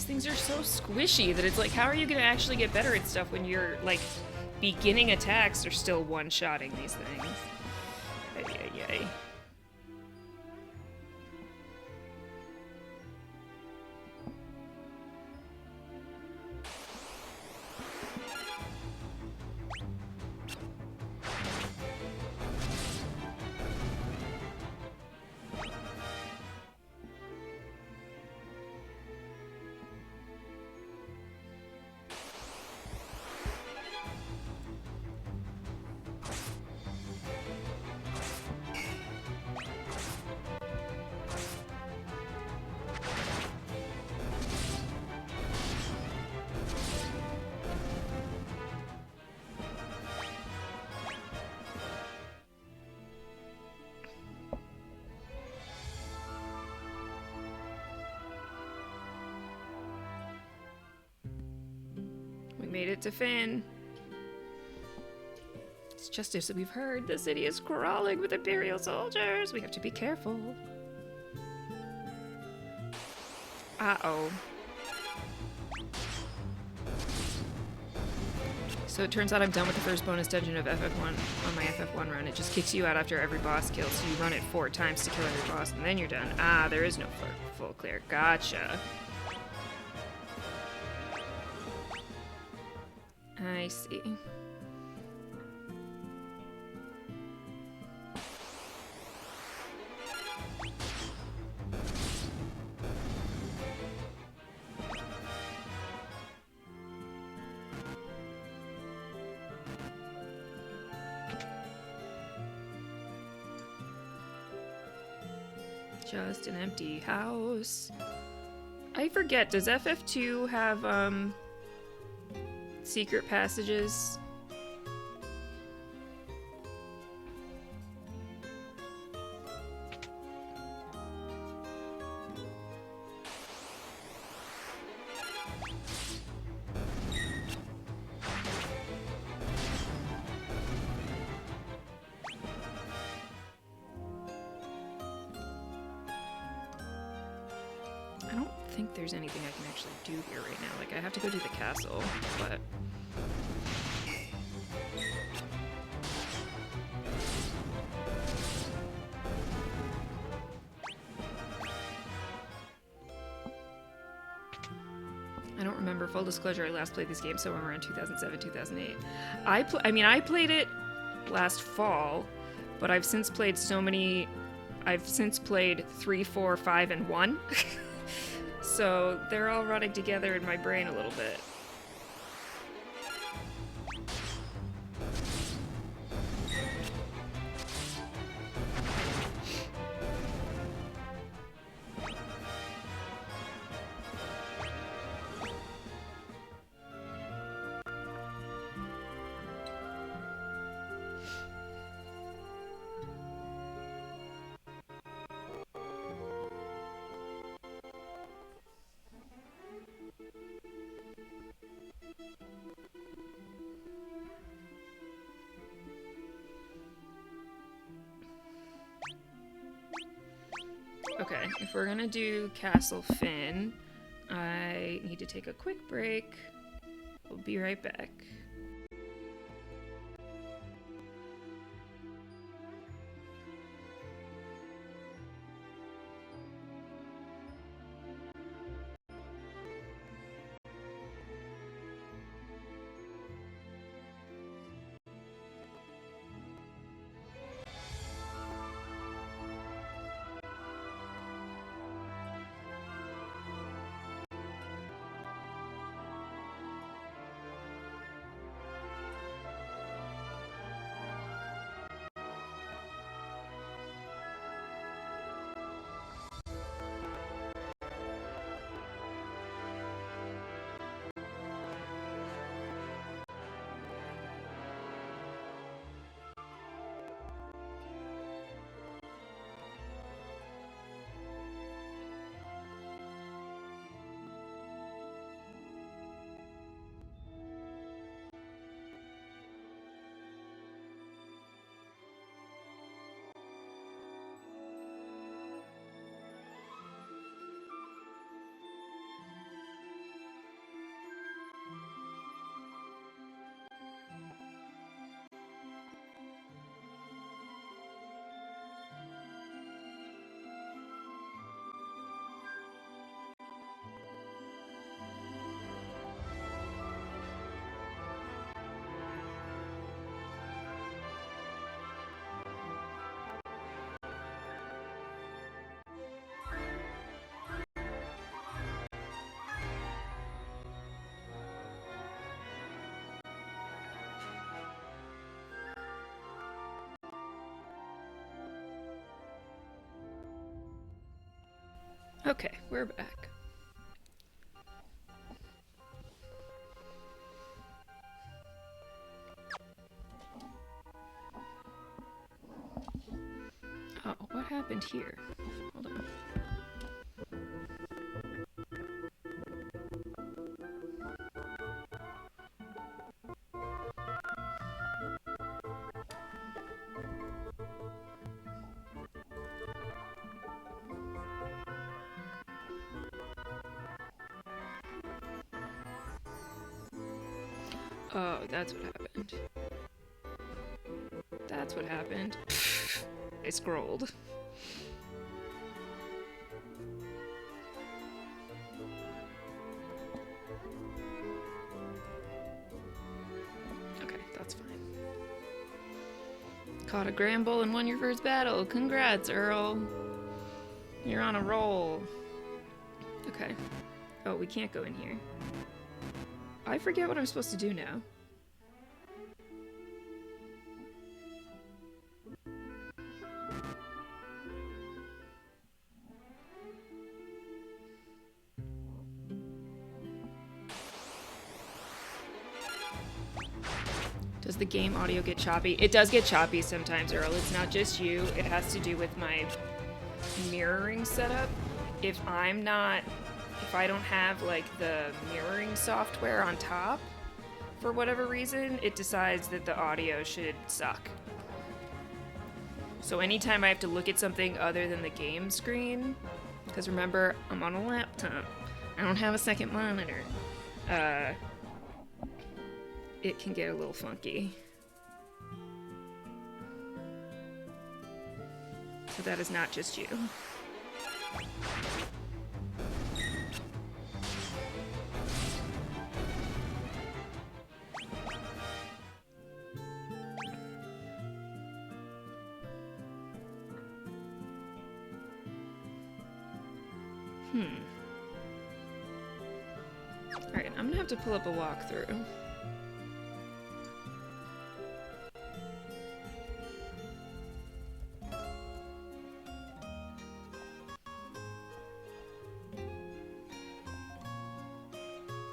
Things are so squishy that it's like, how are you gonna actually get better at stuff when your like beginning attacks are still one-shotting these things? Ay, ay, ay. Made it to Finn. It's justice that we've heard. The city is crawling with Imperial soldiers. We have to be careful. Uh-oh. So it turns out I'm done with the first bonus dungeon of FF1 on my FF1 run. It just kicks you out after every boss kill, so you run it 4 times to kill every boss, and then you're done. Ah, there is no full clear. Gotcha. I see. Just an empty house. I forget, does FF2 have, secret passages? I don't think there's anything I can actually do here right now. Like, I have to go to the castle, but... I don't remember. Full disclosure, I last played this game somewhere around 2007, 2008. I played it last fall, but I've since played so many... I've since played 3, 4, 5, and 1. So they're all running together in my brain a little bit. Okay, if we're gonna do Castle Finn, I need to take a quick break. We'll be right back. Okay, we're back. Oh, what happened here? Hold on. Oh, that's what happened. That's what happened. I scrolled. Okay, that's fine. Caught a Gramble and won your first battle. Congrats, Earl. You're on a roll. Okay. Oh, we can't go in here. I forget what I'm supposed to do now. Does the game audio get choppy? It does get choppy sometimes, Earl. It's not just you. It has to do with my mirroring setup. If I don't have like the mirroring software on top, for whatever reason, it decides that the audio should suck. So anytime I have to look at something other than the game screen, because remember, I'm on a laptop, I don't have a second monitor, it can get a little funky. So that is not just you. Alright, I'm gonna have to pull up a walkthrough.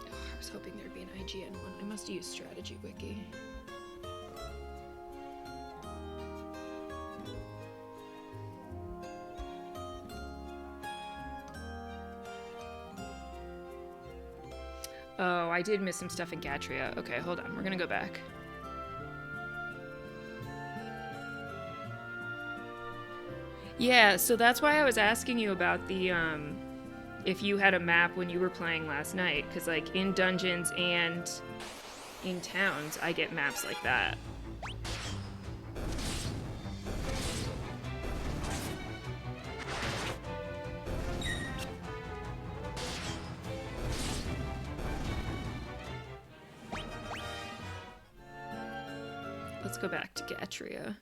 I was hoping there'd be an IGN one. I must use Strategy Wiki. Oh, I did miss some stuff in Gatria. Okay, hold on. We're gonna go back. Yeah, so that's why I was asking you about the, if you had a map when you were playing last night. Because, like, in dungeons and in towns, I get maps like that. Let's go back to Gatria.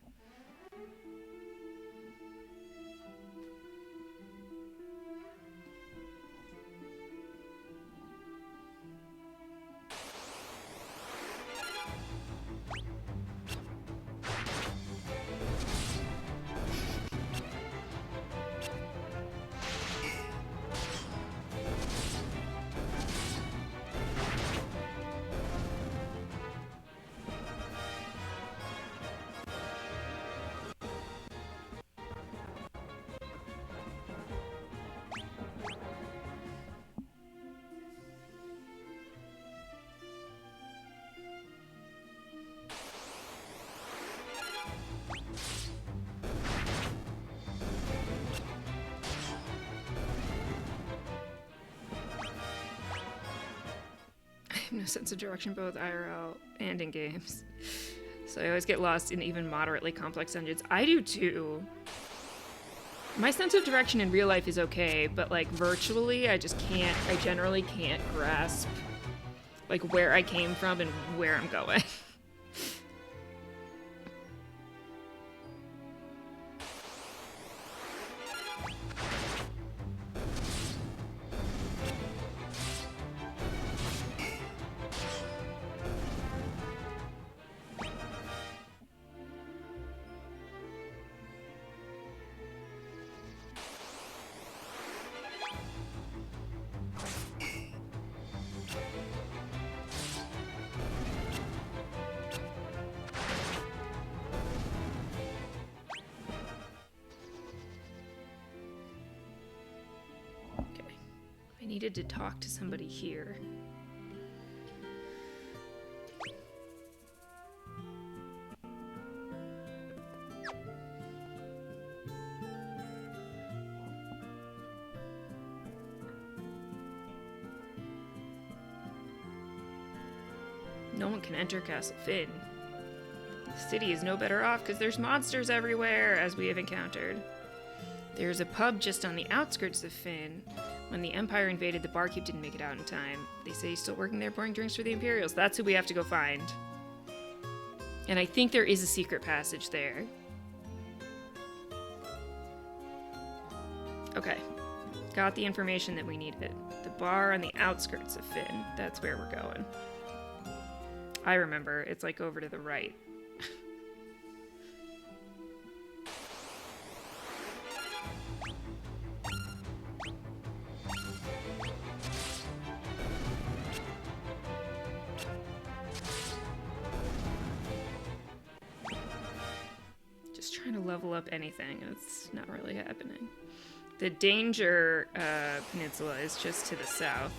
No sense of direction both IRL and in games. So I always get lost in even moderately complex dungeons. I do too. My sense of direction in real life is okay, but like virtually, I generally can't grasp like where I came from and where I'm going. Needed to talk to somebody here. No one can enter Castle Finn. The city is no better off because there's monsters everywhere, as we have encountered. There's a pub just on the outskirts of Finn. When the Empire invaded, the barkeep didn't make it out in time. They say he's still working there pouring drinks for the Imperials. That's who we have to go find. And I think there is a secret passage there. Okay. Got the information that we needed. The bar on the outskirts of Finn. That's where we're going. I remember. It's like over to the right. level up anything. It's not really happening. The Danger Peninsula is just to the south.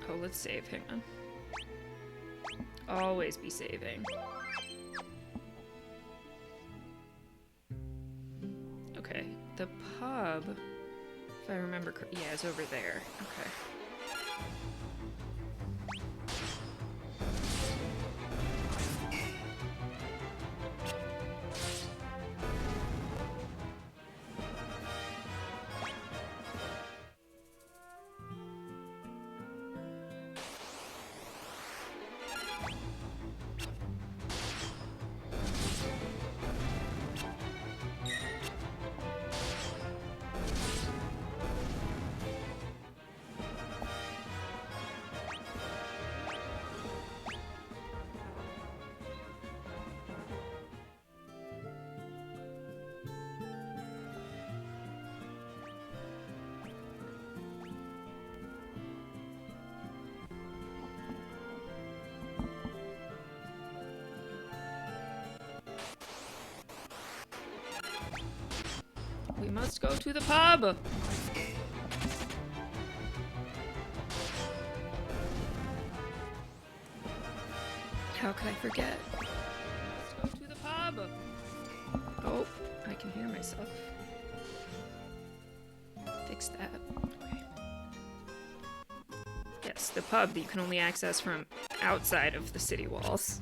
Oh, let's save. Hang on. Always be saving. Okay, the pub, if I remember yeah, it's over there. Okay. We must go to the pub! How could I forget? Let's go to the pub! Oh, I can hear myself. Fix that. Okay. Yes, the pub that you can only access from outside of the city walls.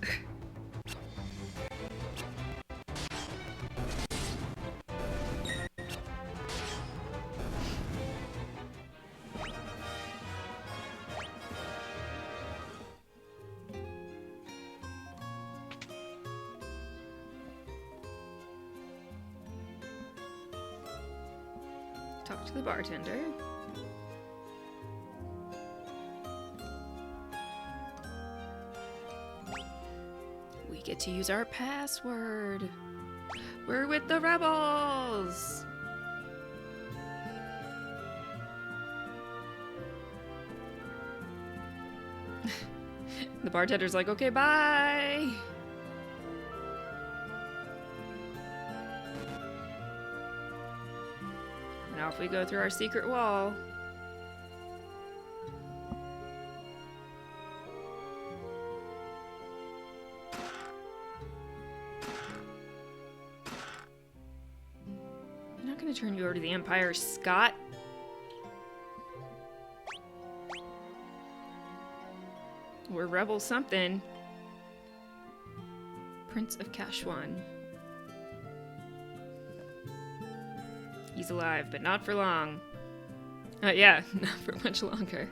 Talk to the bartender. We get to use our password. We're with the rebels. The bartender's like, okay, bye. Now if we go through our secret wall. I'm not gonna turn you over to the Empire, Scott. We're rebel something. Prince of Kashwan. He's alive, but not for long. Yeah, not for much longer.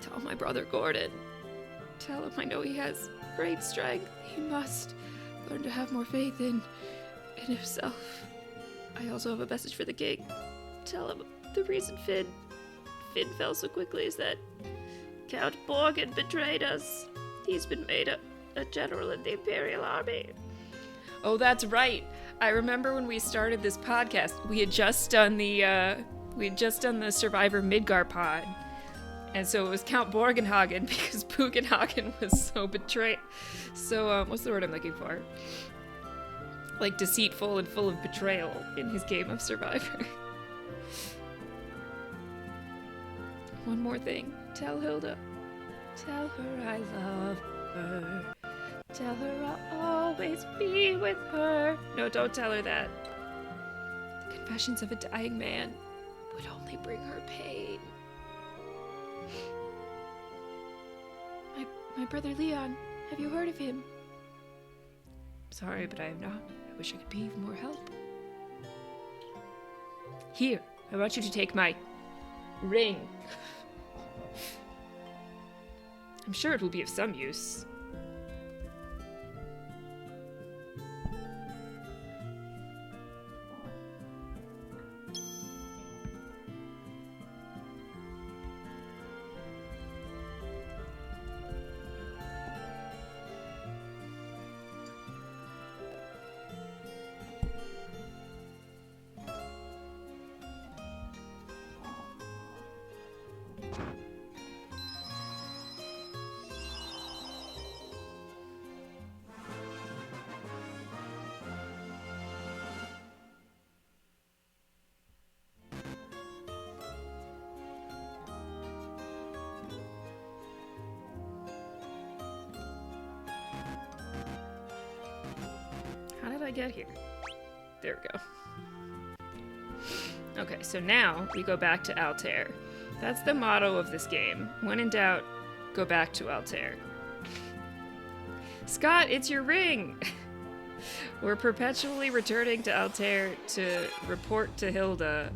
Tell my brother Gordon. Tell him I know he has great strength. He must learn to have more faith in himself. I also have a message for the king. Tell him the reason Finn fell so quickly is that Count Borgin betrayed us. He's been made a general in the Imperial Army. Oh, that's right. I remember when we started this podcast, we had just done the Survivor Midgar pod. And so it was Count Borgenhagen because Bugenhagen was so betrayed. So, what's the word I'm looking for? Like deceitful and full of betrayal in his game of Survivor. One more thing. Tell Hilda. Tell her I love her. Tell her I'll always be with her. No, don't tell her that. The confessions of a dying man would only bring her pain. My brother Leon, have you heard of him? Sorry, but I have not. I wish I could be of more help. Here, I want you to take my ring. I'm sure it will be of some use. How did I get here? There we go. Okay, so now we go back to Altair. That's the motto of this game. When in doubt, go back to Altair. Scott, it's your ring! We're perpetually returning to Altair to report to Hilda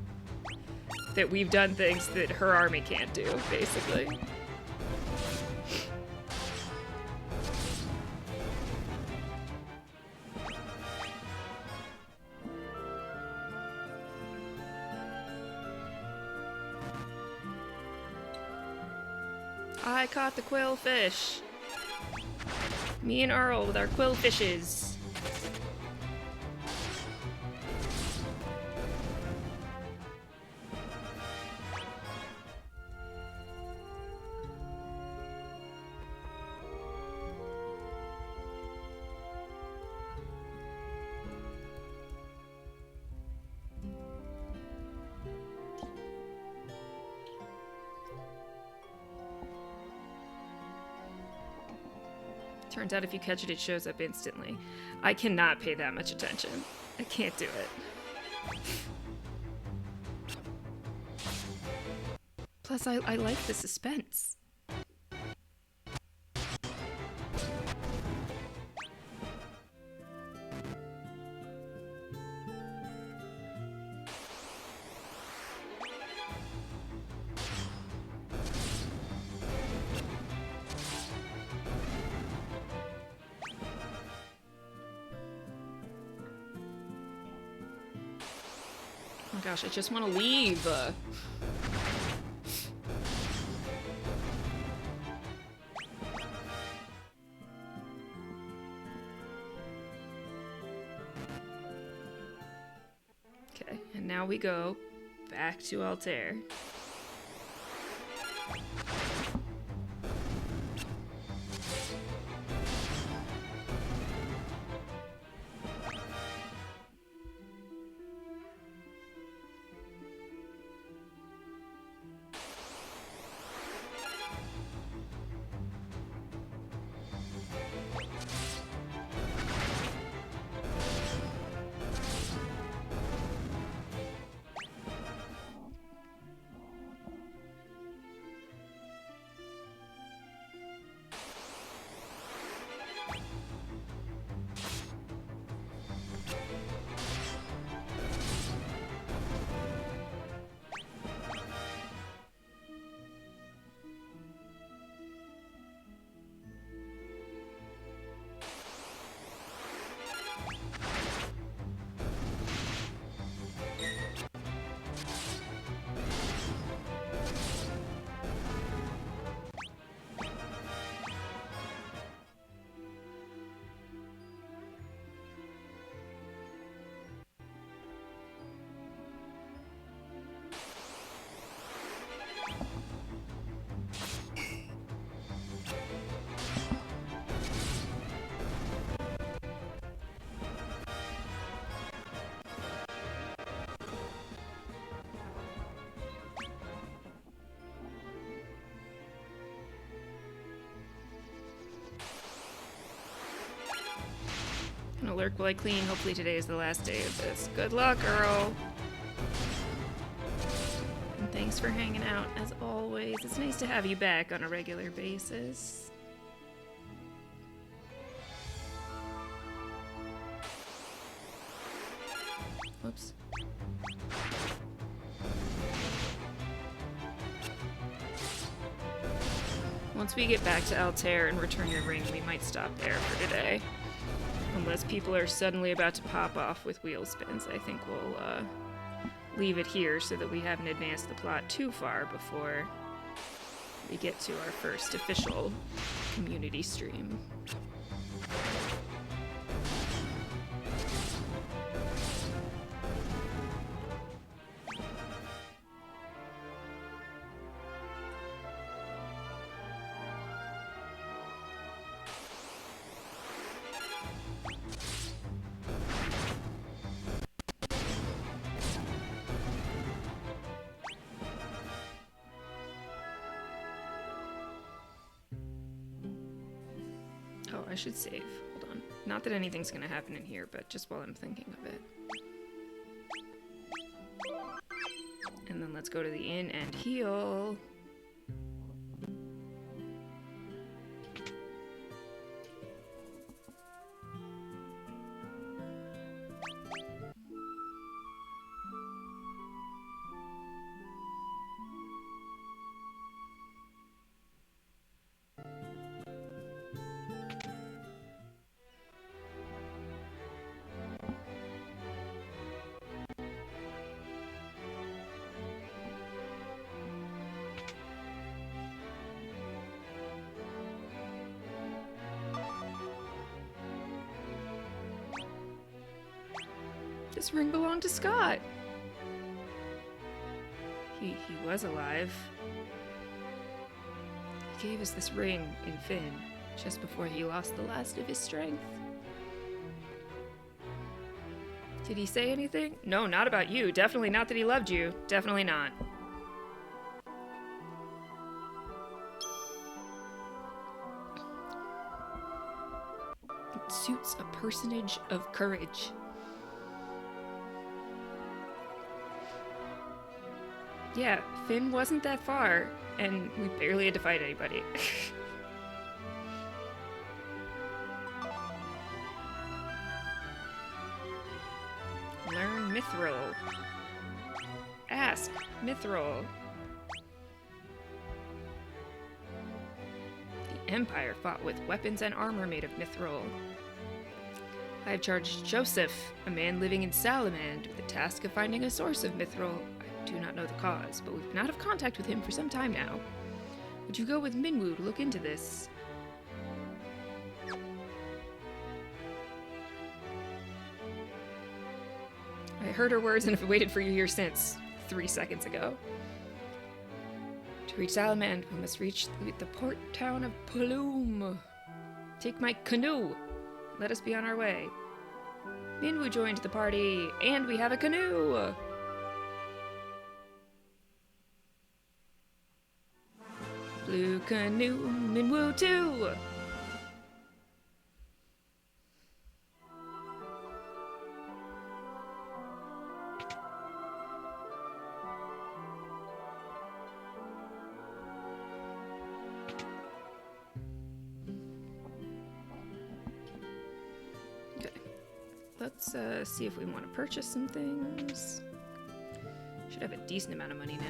that we've done things that her army can't do, basically. I caught the quillfish. Me and Earl with our quillfishes. Turns out if you catch it, it shows up instantly. I cannot pay that much attention. I can't do it. Plus, I like the suspense. Oh my gosh, I just want to leave. Okay, and now we go back to Altair. gonna lurk while I clean. Hopefully today is the last day of this. Good luck, girl. And thanks for hanging out, as always. It's nice to have you back on a regular basis. Whoops. Once we get back to Altair and return your ring, we might stop there for today. Unless people are suddenly about to pop off with wheel spins, I think we'll leave it here so that we haven't advanced the plot too far before we get to our first official community stream. Oh, I should save. Hold on. Not that anything's gonna happen in here, but just while I'm thinking of it. And then let's go to the inn and heal. This ring belonged to Scott. He was alive. He gave us this ring in Finn just before he lost the last of his strength. Did he say anything? No, not about you. Definitely not that he loved you. Definitely not. It suits a personage of courage. Yeah, Finn wasn't that far, and we barely had to fight anybody. Learn Mithril. Ask Mithril. The Empire fought with weapons and armor made of Mithril. I have charged Joseph, a man living in Salamand, with the task of finding a source of Mithril. I do not know the cause, but we've been out of contact with him for some time now. Would you go with Minwu to look into this? I heard her words and have waited for you here since 3 seconds ago. To reach Salamand, we must reach the port town of Paloom. Take my canoe. Let us be on our way. Minwu joined the party, and we have a canoe! Blue canoe, Minwu too! Okay, let's see if we want to purchase some things. Should have a decent amount of money now.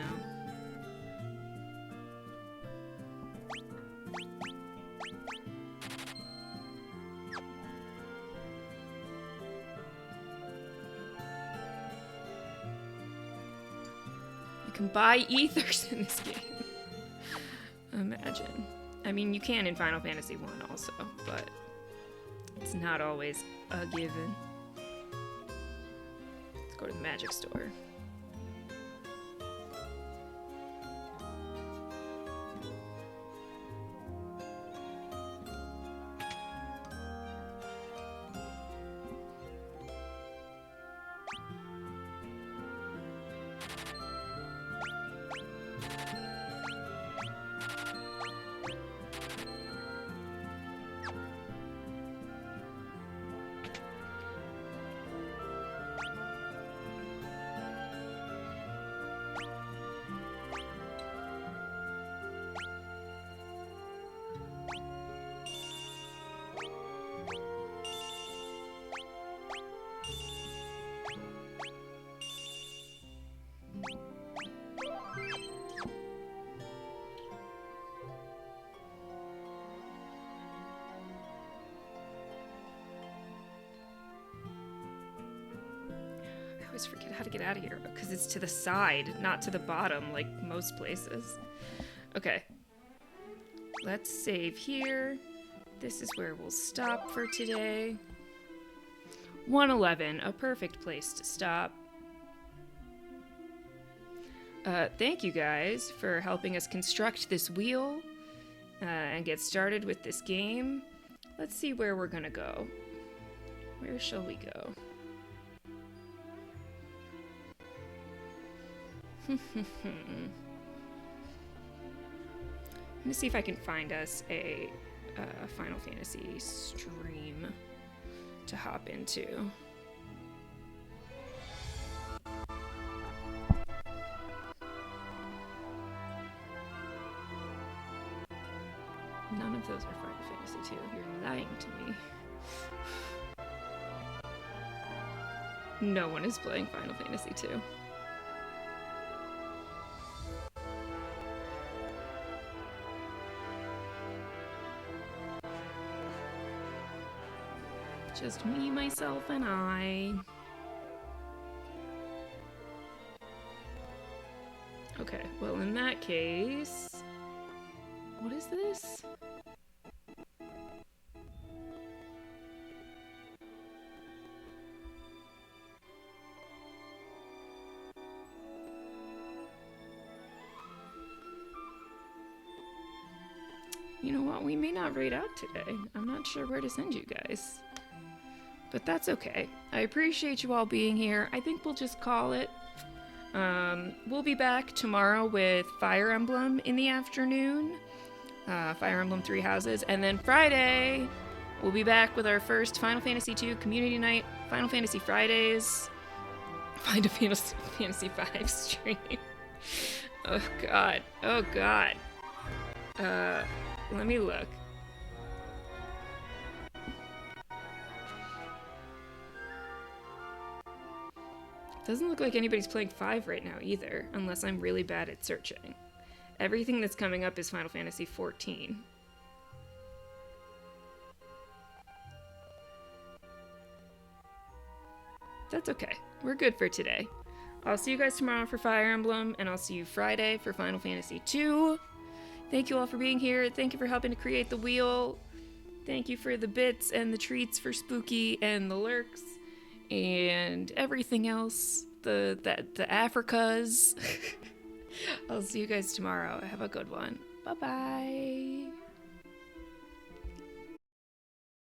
You can buy ethers in this game. Imagine. I mean, you can in Final Fantasy 1 also, but it's not always a given. Let's go to the magic store. always forget how to get out of here because it's to the side, not to the bottom like most places. Okay. Let's save here. This is where we'll stop for today. 111, a perfect place to stop. Thank you guys for helping us construct this wheel and get started with this game. Let's see where we're gonna go. Where shall we go? Let me see if I can find us a Final Fantasy stream to hop into. None of those are Final Fantasy 2. You're lying to me. No one is playing Final Fantasy 2. Just me, myself, and I. Okay, well, in that case... What is this? You know what? We may not raid out today. I'm not sure where to send you guys. But that's okay. I appreciate you all being here. I think we'll just call it. We'll be back tomorrow with Fire Emblem in the afternoon. Fire Emblem Three Houses. And then Friday, we'll be back with our first Final Fantasy II Community Night. Final Fantasy Fridays. Final Fantasy V stream. Oh god. Oh god. Let me look. Doesn't look like anybody's playing 5 right now either, unless I'm really bad at searching. Everything that's coming up is Final Fantasy XIV. That's okay. We're good for today. I'll see you guys tomorrow for Fire Emblem, and I'll see you Friday for Final Fantasy II. Thank you all for being here. Thank you for helping to create the wheel. Thank you for the bits and the treats for Spooky and the lurks. And everything else, the Africas. I'll see you guys tomorrow. Have a good one. Bye-bye.